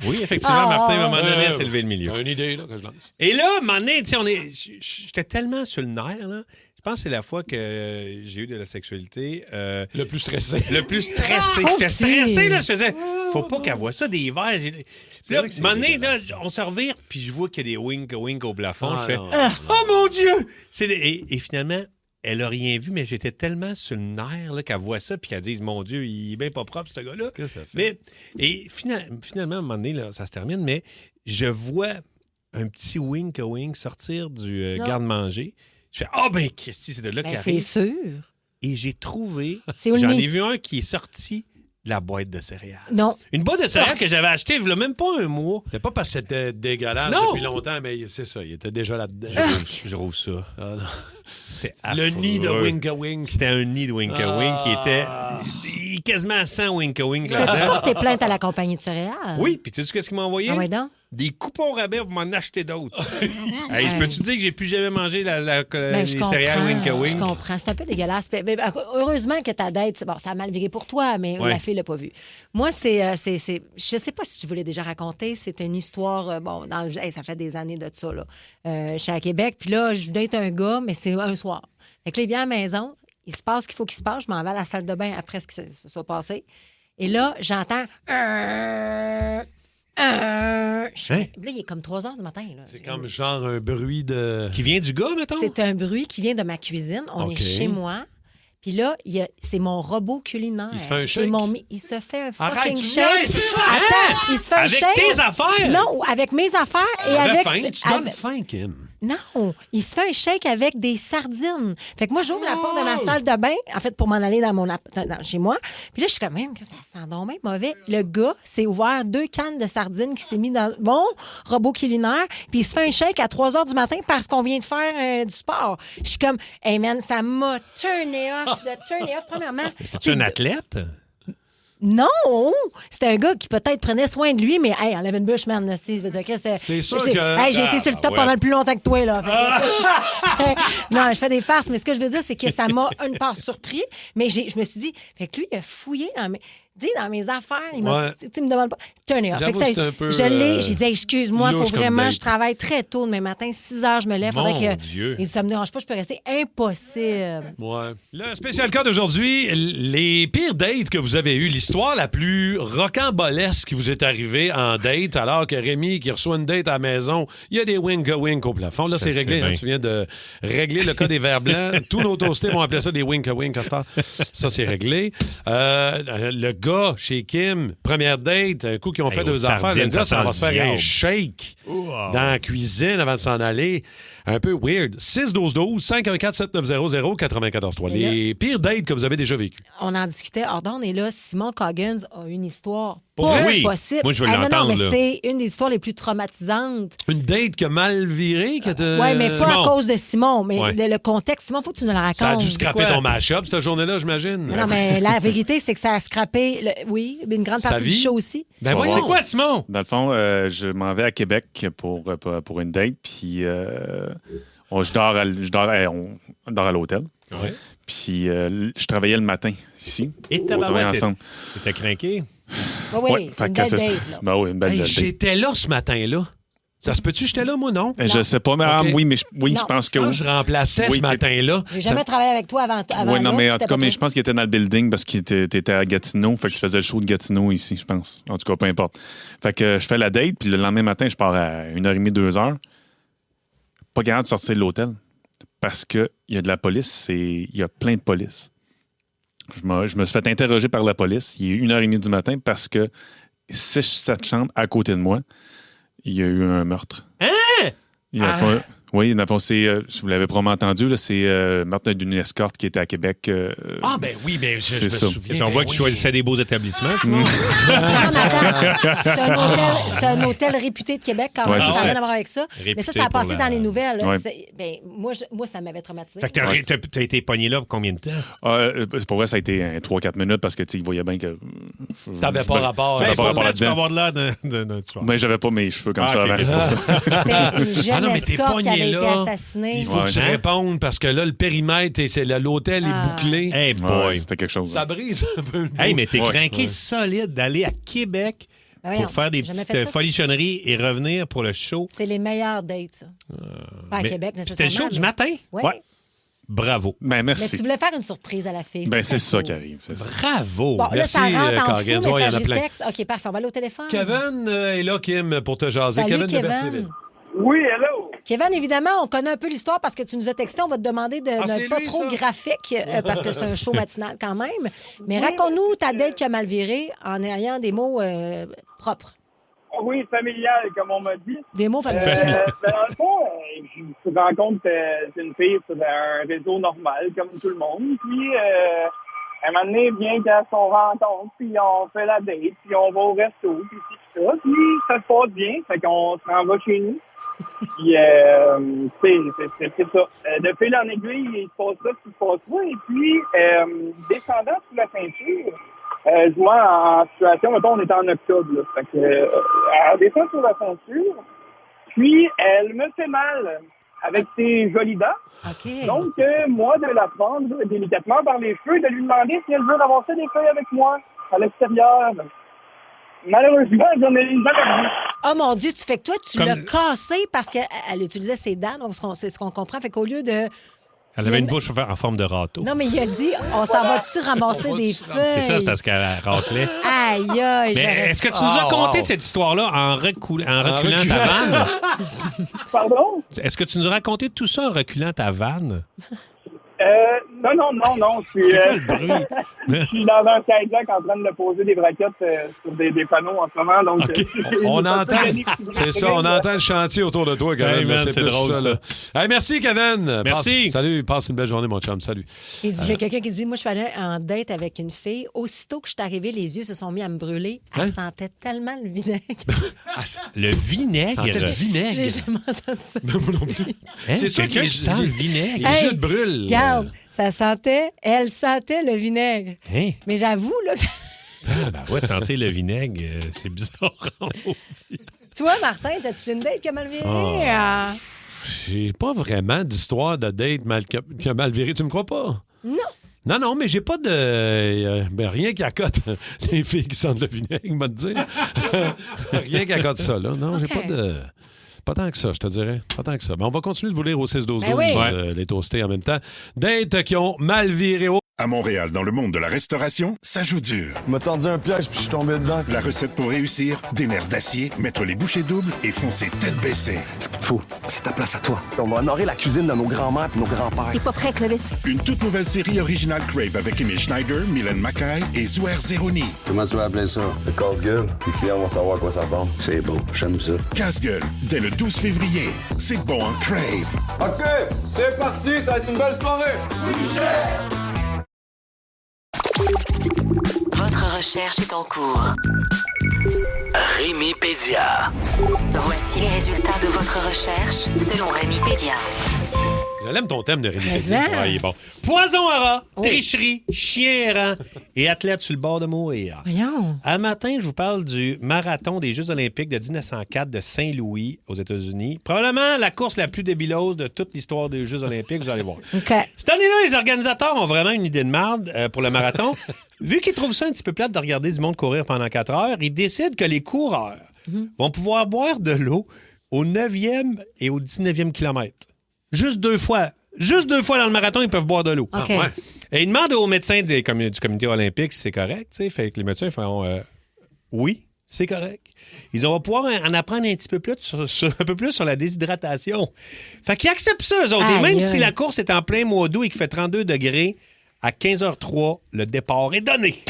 Oui, effectivement, Martin, à un moment donné, elle s'est levé le milieu. Une idée, là, que je lance. Et là, à un moment donné, tu sais, j'étais tellement sur le nerf, là. Je pense que c'est la fois que j'ai eu de la sexualité. Le plus stressé. Le plus stressé. J'étais stressé, là. Je faisais, faut pas qu'elle voie ça, des verres. Puis là, à un moment donné, là, on se revire, puis je vois qu'il y a des wink au plafond. Je fais, oh mon Dieu! Et finalement, elle a rien vu, mais j'étais tellement sur le nerf là, qu'elle voit ça, puis qu'elle dise, mon Dieu, il est bien pas propre, ce gars-là. Qu'est-ce que t'as fait? Et finalement, à un moment donné, là, ça se termine, mais je vois un petit wink sortir du garde-manger. Je fais, ben, Christy, c'est de là qu'il arrive. C'est sûr. Et j'ai trouvé, C'est où le j'en nid? ai vu un qui est sorti de la boîte de céréales. Non. Une boîte de céréales que j'avais achetée il y a même pas un mois. C'est pas parce que c'était dégueulasse Non. depuis longtemps, mais c'est ça, il était déjà là-dedans. Je rouvre ça. Ah, non. C'était Le affreux. nid de Wink-a-Wink. C'était un nid de Wink-a-Wink qui était quasiment à 100 Wink-a-Wink T'as-tu là-dedans. porté plainte à la compagnie de céréales? Oui, puis tu sais qu'est-ce qu'il m'a envoyé? Ah ouais, donc? Des coupons rabais pour m'en acheter d'autres. Hey, Hey. peux-tu dire que j'ai plus jamais mangé Ben, les céréales Wink-a-Wink? Je comprends. C'est un peu dégueulasse. Heureusement que ta date, bon, ça a mal viré pour toi, mais Ouais. la fille l'a pas vu. Moi, je sais pas si je vous l'ai déjà raconté. C'est une histoire, ça fait des années de ça, là. Je suis à Québec, puis là, je venais être un gars, mais c'est un soir. Fait que là, il vient à la maison, il se passe ce qu'il faut qu'il se passe. Je m'en vais à la salle de bain après ce qui se soit passé. Et là, j'entends... Là, il est comme 3 heures du matin. Là. C'est comme genre un bruit de... Qui vient du gars, mettons? C'est un bruit qui vient de ma cuisine. On OK. est chez moi. Puis là, c'est mon robot culinaire. Il se fait un C'est shake? il se fait un Arrête, fucking tu shake. niaises! Attends, il se fait un Avec shake. tes affaires? Non, avec mes affaires et Avec avec... faim, Tu donnes faim, Kim. Non, il se fait un shake avec des sardines. Fait que moi, j'ouvre la porte de ma salle de bain, en fait, pour m'en aller dans chez moi. Puis là, je suis comme, même que ça sent donc bien mauvais. Le gars s'est ouvert 2 cannes de sardines qui s'est mis dans mon robot culinaire, puis il se fait un shake à 3 heures du matin parce qu'on vient de faire du sport. Je suis comme, hey man, ça m'a turné off. Premièrement. C'est-tu un athlète? Non! C'était un gars qui peut-être prenait soin de lui, mais hey, on avait une bûche, man. C'est sûr que... Hey, j'ai été sur le top pendant le plus longtemps que toi, là. Non, je fais des farces, mais ce que je veux dire, c'est que ça m'a une part surpris, mais je me suis dit, fait que lui, il a fouillé dis, dans mes affaires. Il me demande pas. Turn it off. J'avoue Fait que que c'est un peu, je l'ai. J'ai dit, excuse-moi, il faut louche comme vraiment. date. Je travaille très tôt demain matin, 6 heures, je me lève. Mon Faudrait que. Dieu. Et ça me dérange pas, je peux rester impossible. Ouais. Le spécial cas d'aujourd'hui, les pires dates que vous avez eues, l'histoire la plus rocambolesque qui vous est arrivée en date, alors que Rémi, qui reçoit une date à la maison, il y a des wink-a-wink au plafond. Là, c'est réglé. Hein, tu viens de régler le cas des verres blancs. Tous nos toastés vont appeler ça des wink-a-wink à ce temps. Ça, c'est réglé. Le gars chez Kim, première date, un coup qu'ils ont fait 2 affaires, le gars, ça va se faire un shake dans la cuisine avant de s'en aller. Un peu weird. 612-12-514-7900-943. Les pires dates que vous avez déjà vécues. On en discutait hors d'onde et là, Simon Coggins a une histoire Pour pas vrai? possible. Moi, je veux non, l'entendre, mais là. c'est une des histoires les plus traumatisantes. Une date qui a mal viré? Oui, mais pas à cause de Simon. Mais le contexte, Simon, faut que tu nous le racontes. Ça a dû scraper ton mash-up cette journée-là, j'imagine. Non, mais la vérité, c'est que ça a scrappé, une grande Sa partie du vie? show aussi. Ben voyons. C'est quoi, Simon? Dans le fond, je m'en vais à Québec pour une date, puis je dors à l'hôtel. Ouais. Puis je travaillais le matin ici. Et on travaillait ensemble. T'étais craqué? Oui, c'est une belle date, là. Ben oui, une belle date. J'étais là ce matin-là. Ça se peut-tu, j'étais là, moi, non? Je sais pas, mais oui, mais je pense que oui. Je remplaçais ce matin-là. J'ai jamais travaillé avec toi avant Oui, non, là, mais en c'était tout cas, pas toi. je pense qu'il était dans le building parce qu'il était à Gatineau. Fait que je faisais le show de Gatineau ici, je pense. En tout cas, peu importe. Fait que je fais la date, puis le lendemain matin, je pars à 1h30, 2h. Pas capable de sortir de l'hôtel parce qu'il y a de la police, il y a plein de police. Je me suis fait interroger par la police. Il est 1h30 du matin parce que 6-7 chambres à côté de moi, il y a eu un meurtre. Hein? Oui, dans le fond, c'est, si vous l'avez probablement entendu, là, c'est le meurtre d'une escorte qui était à Québec. Ben oui, mais je me c'est ça. souviens. On voit que tu choisissais des beaux établissements, Simon. C'est un hôtel réputé de Québec, quand même. Ouais, Ça c'est n'a ça. rien à voir avec ça. Réputé Mais ça a passé pour dans les nouvelles. Ouais. Moi, ça m'avait traumatisé. Fait que t'as été pogné là pour combien de temps? Pour vrai, ça a été 3-4 minutes parce que tu voyais bien que. T'avais pas rapport. J'avais pas rapport Tu peux là-dedans. avoir de l'air d'un tueur. Mais j'avais pas mes cheveux comme Ah, ça ok. avant, c'est pour ça. C'était une jeune non, mais t'es escorte qui pogné avait été là. assassinée. Il faut que tu répondes parce que là, le périmètre, l'hôtel est bouclé. Hey boy. C'était quelque chose. Ça brise un peu le Hey, mais t'es Ouais. craqué solide d'aller à Québec Ben voyons, pour faire des j'ai jamais petites fait ça. folichonneries et revenir pour le show. C'est les meilleures dates, ça. Pas à Mais Québec, c'était nécessairement. le show du mais- matin? Oui. Ouais. Bravo. Ben, Mais merci. tu voulais faire une surprise à la fille. Ben, c'est c'était ça cool. qui arrive. C'est ça. Bravo. Bon, là, ça Merci, rentre en Cargans. fou, Ouais, il y en a messagerie plein. texte. OK, parfait, on va aller au téléphone. Kevin est là, Kim, pour te jaser. Salut, Kevin de Kevin. Berthierville. Oui, hello. Kevin, évidemment, on connaît un peu l'histoire parce que tu nous as texté. On va te demander de c'est ne pas lui, trop ça? graphique parce que c'est un show matinal quand même. Mais raconte-nous ta date qui a mal viré en ayant des mots propres. Oui, familial, comme on m'a dit. Des mots familiaux. Dans le fond, je rencontre une fille sur un réseau normal, comme tout le monde. Puis, à un moment donné, bien qu'à son rencontre, puis on fait la date, puis on va au resto, puis tout ça. Puis, ça se passe bien, fait qu'on s'en va chez nous. Puis, c'est ça. De fil en aiguille, il se passe ça, il se passe ça. Et puis, descendant sous la ceinture, moi, en situation, mettons, on était en octobre, là. Fait que, elle descend sur la ceinture, puis elle me fait mal avec ses jolies dents. OK. Donc, moi, de la prendre délicatement par les cheveux, de lui demander si elle veut ramasser des feuilles avec moi à l'extérieur. Malheureusement, j'en ai jamais vu. Oh mon Dieu, tu fais que toi, tu Comme- l'as cassé parce qu'elle utilisait ses dents. Donc, c'est ce qu'on comprend. Fait qu'au lieu de. Elle avait une bouche en forme de râteau. Non, mais il a dit, on s'en va-tu ramasser des C'est feuilles? ça, c'est parce qu'elle râtelait. Aïe, aïe. Mais j'aurais- est-ce que tu nous as conté cette histoire-là en reculant ta vanne? Pardon? Est-ce que tu nous as raconté tout ça en reculant ta vanne? Non. Je suis, C'est quoi le bruit? je suis dans un Cadillac en train de poser des braquettes sur des panneaux en ce moment. Donc, On entend, c'est ça, on entend le chantier autour de toi, Kevin. Hey, man, là, c'est plus drôle, ça. Hey, merci, Kevin. Merci. Salut, passe une belle journée, mon chum. Salut. Il dit, il y a quelqu'un qui dit, moi, je suis allée en date avec une fille. Aussitôt que je suis arrivée, les yeux se sont mis à me brûler. Elle sentait tellement le vinaigre. Le vinaigre? Le vinaigre. J'ai jamais entendu ça. Moi non plus. Hein? C'est sûr Quelqu'un que qui sent le vinaigre. Les Hey, yeux te brûlent. Regarde, elle sentait le vinaigre. Hein? Mais j'avoue, là, Ah, ben ouais, de sentir le vinaigre, c'est bizarre. toi, Martin, t'as-tu une date qui a mal viré? Oh. Ah. J'ai pas vraiment d'histoire de date qui a mal viré. Tu me crois pas? Non. Non, mais j'ai pas de... rien qui accote les filles qui sentent le vinaigre, m'a dit. Rien qui accote ça, là. Non, j'ai pas de... Pas tant que ça, je te dirais. Pas tant que ça. Mais on va continuer de vous lire au 6-12-12, les toastés en même temps. Dates qui ont mal viré au... À Montréal, dans le monde de la restauration, ça joue dur. Il m'a tendu un piège puis je suis tombé dedans. La recette pour réussir, des nerfs d'acier, mettre les bouchées doubles et foncer tête baissée. Ce qu'il te faut, c'est ta place à toi. On va honorer la cuisine de nos grands-mères et nos grands-pères. T'es pas prêt, Clovis? Une toute nouvelle série originale Crave avec Emile Schneider, Mylène Mackay et Zouer Zeroni. Comment tu vas appeler ça? Le casse-gueule. Les clients vont savoir à quoi ça ressemble. C'est beau, j'aime ça. Casse-gueule, dès le 12 février. C'est bon en Crave. OK, c'est parti, ça va être une belle soirée. Votre recherche est en cours. Rémipédia. Voici les résultats de votre recherche selon Rémipédia. J'aime ton thème de Rémipédia. Mais Ouais, il est bon. Poison à rat, tricherie, chien errant et athlète sur le bord de mourir. Voyons. Un matin, je vous parle du marathon des Jeux olympiques de 1904 de Saint-Louis aux États-Unis. Probablement la course la plus débilose de toute l'histoire des Jeux olympiques, vous allez voir. OK. Cette année-là, les organisateurs ont vraiment une idée de merde pour le marathon. Vu qu'ils trouvent ça un petit peu plate de regarder du monde courir pendant 4 heures, ils décident que les coureurs vont pouvoir boire de l'eau au 9e et au 19e kilomètre. Juste 2 fois. Juste 2 fois dans le marathon, ils peuvent boire de l'eau. Okay. Et ils demandent aux médecins du comité olympique si c'est correct. Fait que les médecins font oui, c'est correct. Ils vont pouvoir en apprendre un petit peu plus sur la déshydratation. Fait qu'ils acceptent ça, eux autres. Et même si la course est en plein mois d'août et qu'il fait 32 degrés, à 15h03, le départ est donné.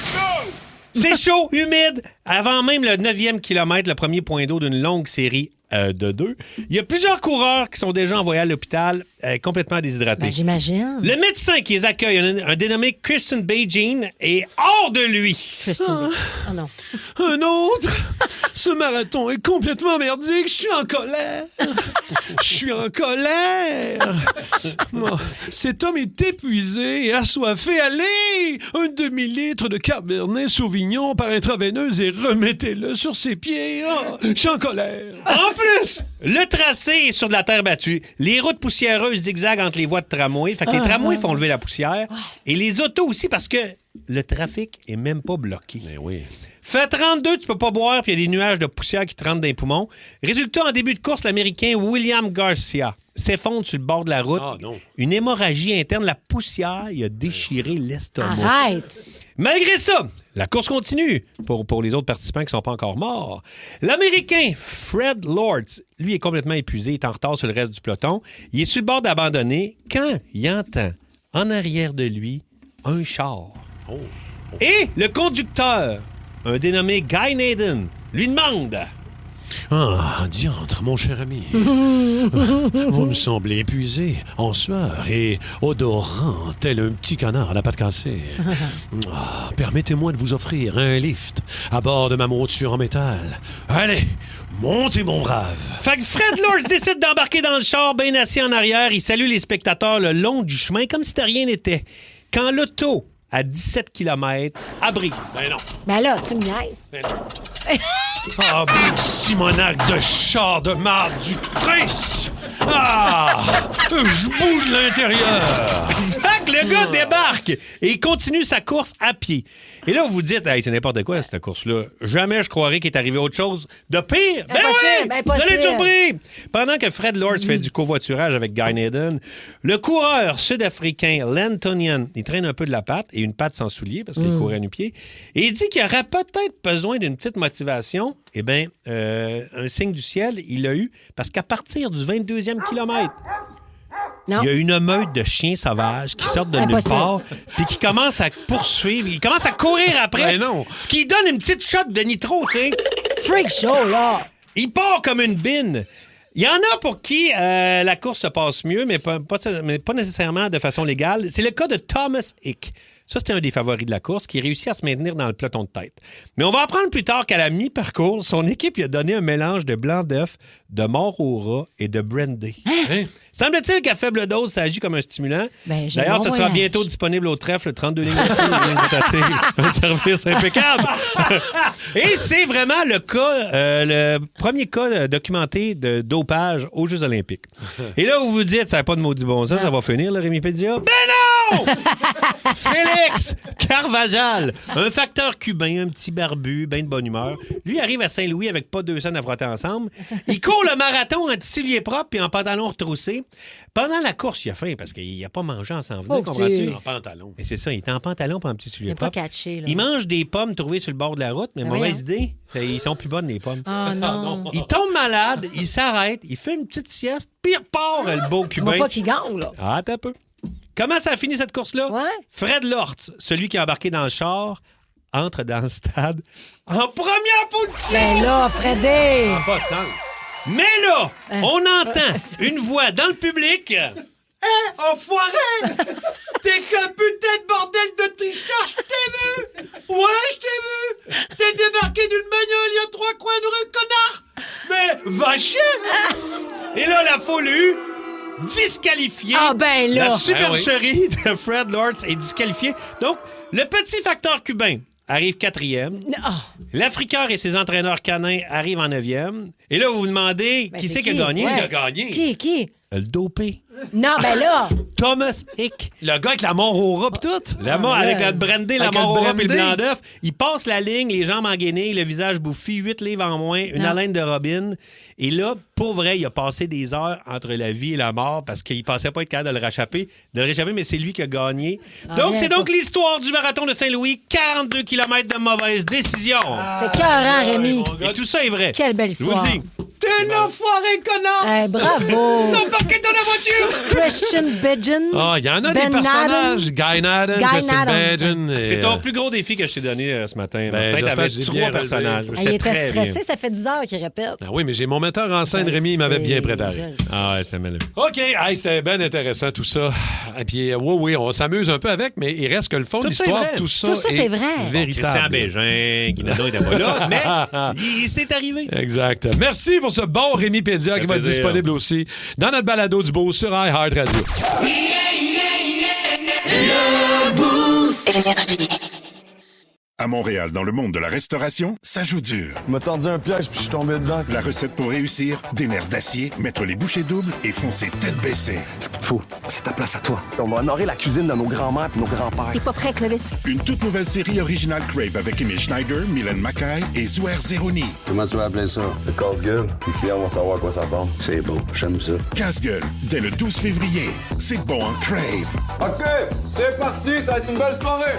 C'est chaud, humide. Avant même le 9e kilomètre, le premier point d'eau d'une longue série de 2. Il y a plusieurs coureurs qui sont déjà envoyés à l'hôpital complètement déshydratés. Ben, j'imagine. Le médecin qui les accueille, un dénommé Kirsten Beijing, est hors de lui. Kirsten. Oh non. Un autre? Ce marathon est complètement merdique. Je suis en colère. Je suis en colère. Bon, cet homme est épuisé et assoiffé. Allez! Un demi-litre de Cabernet Sauvignon par intraveineuse et remettez-le sur ses pieds. Oh, je suis en colère. En plus, le tracé est sur de la terre battue. Les routes poussiéreuses zigzaguent entre les voies de tramway. Fait que les tramways font lever la poussière. Et les autos aussi parce que le trafic est même pas bloqué. Mais oui. Fait 32, tu peux pas boire, puis il y a des nuages de poussière qui te rentrent dans les poumons. Résultat, en début de course, l'Américain William Garcia s'effondre sur le bord de la route. Ah, non. Une hémorragie interne, la poussière, il a déchiré l'estomac. Arrête. Malgré ça, la course continue pour les autres participants qui ne sont pas encore morts. L'Américain Fred Lords, lui, est complètement épuisé, il est en retard sur le reste du peloton. Il est sur le bord d'abandonner quand il entend en arrière de lui un char. Oh. Et le conducteur, un dénommé Guy Naden, lui demande... Ah, diantre, mon cher ami. Vous me semblez épuisé, en sueur et odorant, tel un petit canard à la patte cassée. Permettez-moi de vous offrir un lift à bord de ma monture en métal. Allez, montez, mon brave. Fait que Fred Lords décide d'embarquer dans le char, bien assis en arrière. Il salue les spectateurs le long du chemin, comme si de rien n'était. Quand l'auto, à 17 km, abrise. Ben non. Ben là, tu me niaises. Ben non. Ah, bout de Simonac de char de marde du Christ! Ah! Je boue de l'intérieur! Fait que le gars débarque et il continue sa course à pied. Et là, vous vous dites, hey, c'est n'importe quoi, cette course-là. Jamais je croirais qu'il est arrivé autre chose de pire. Ben oui! Impossible. Vous allez être surpris! Pendant que Fred Lords fait du covoiturage avec Guy Naden, le coureur sud-africain Len Tonian, il traîne un peu de la patte et une patte sans soulier parce qu'il courait à nu-pied. Et il dit qu'il aurait peut-être besoin d'une petite motivation. Eh bien, un signe du ciel, il l'a eu parce qu'à partir du 22e kilomètre, il y a une meute de chiens sauvages qui sortent de nulle part puis qui commencent à poursuivre. Ils commencent à courir après. Ben non. Ce qui donne une petite shot de nitro, tu sais. Freak show, là. Il part comme une bine. Il y en a pour qui la course se passe mieux, mais pas nécessairement de façon légale. C'est le cas de Thomas Hick. Ça, c'était un des favoris de la course qui réussit à se maintenir dans le peloton de tête. Mais on va apprendre plus tard qu'à la mi-parcours, son équipe lui a donné un mélange de blanc d'œuf, de mort au rat et de brandy. Hein? Semble-t-il qu'à faible dose, ça agit comme un stimulant. Ben, j'ai D'ailleurs, mon ça sera voyage. bientôt disponible au trèfle, 32 lignes de fil, ligne rotative. Un service impeccable. Et c'est vraiment le cas, le premier cas documenté de dopage aux Jeux olympiques. Et là, vous vous dites, ça n'a pas de maudit bon sens, ça va finir, le Rémi Pédia. Ben non! Félix Carvajal, un facteur cubain, un petit barbu, bien de bonne humeur. Lui arrive à Saint-Louis avec pas 2 scènes à frotter ensemble. Il court le marathon en tissulier propre et en pantalon retroussé. Pendant la course, il a faim parce qu'il n'a pas mangé en s'en venant, comprends-tu? En pantalon. Et c'est ça, il est en pantalon pour un petit soulier Il n'a pas propre. catché, là. Il mange des pommes trouvées sur le bord de la route, mais Ben mauvaise voyons. idée. Ils sont plus bonnes, les pommes. Oh non. Il tombe malade, il s'arrête, il fait une petite sieste, puis il repart, le beau Tu vois cubain. pas qu'il gagne, là. Ah, t'as peu. Comment ça a fini cette course-là? Ouais. Fred Lortz, celui qui a embarqué dans le char, entre dans le stade en première position. Ben là, Fredé! Pas de sens. Mais là, on entend une voix dans le public. Hé, enfoiré! T'es qu'un putain de bordel de tricheur, je t'ai vu! Ouais, je t'ai vu! T'es débarqué d'une bagnole il y a 3 coins de rue, connard! Mais va chier! Et là, la foule eut disqualifié. Ah ben là! La supercherie de Fred Lortz est disqualifiée. Donc, le petit facteur cubain arrive 4e. Ah. L'Afriqueur et ses entraîneurs canins arrivent en 9e. Et là, vous vous demandez, Ben, qui c'est c'est qui a gagné? Ouais. Qui a gagné? Qui? Le dopé. Non, ben là! Thomas Hick. Le gars avec la Monroe pis tout. La mort avec le brandy, la Avec le mort et le brandy. blanc d'œuf. Il passe la ligne, les jambes engainées, le visage bouffi, 8 livres en moins, une Non. haleine de Robin. Et là, pour vrai, il a passé des heures entre la vie et la mort parce qu'il pensait pas être capable de le réchapper, mais c'est lui qui a gagné. Donc, c'est donc l'histoire du marathon de Saint-Louis, 42 km de mauvaise décision. C'est cœurant, Rémi. Et tout ça est vrai. Quelle belle Je vous histoire. le dis. T'es un enfoiré, connard! Bravo! T'as embarqué dans la voiture! Christian Bidgen. Ah, il y en a Ben des personnages. Naden. Guy Naden, Guy Christian Naden. Badgen. C'est ton plus gros défi que je t'ai donné ce matin. Ben, Peut-être j'espère avec que j'ai 3 bien personnages. relevé. Il J'étais était très stressé, bien. ça fait 10 heures qu'il répète. Ah oui, mais j'ai mon metteur en scène, Je Rémi, il m'avait sais, bien préparé. je- Ah ouais, c'était malheureux. OK, hey, c'était bien intéressant tout ça. Et puis, oui, on s'amuse un peu avec, mais il reste que le fond de Tout ça est l'histoire, vrai. tout ça, Tout ça, c'est vrai. véritable. Christian Bégin, Guinado n'était pas là, mais il s'est arrivé. Exact. Merci pour ce bon Rémi Pédia qui va être plaisir. disponible aussi dans notre balado du beau sur iHeart Radio. À Montréal, dans le monde de la restauration, ça joue dur. Il m'a tendu un piège puis je suis tombé dedans. La recette pour réussir, des nerfs d'acier, mettre les bouchées doubles et foncer tête baissée. Ce qu'il te faut, c'est ta place à toi. On va honorer la cuisine de nos grands-mères et nos grands-pères. T'es pas prêt, Clovis? Une toute nouvelle série originale Crave avec Emile Schneider, Mylène Mackay et Zouer Zeroni. Comment tu vas appeler ça? Le casse-gueule. Les clients vont savoir à quoi ça ressemble. C'est beau, j'aime ça. Casse-gueule, dès le 12 février. C'est bon en Crave. OK, c'est parti, ça va être une belle soirée.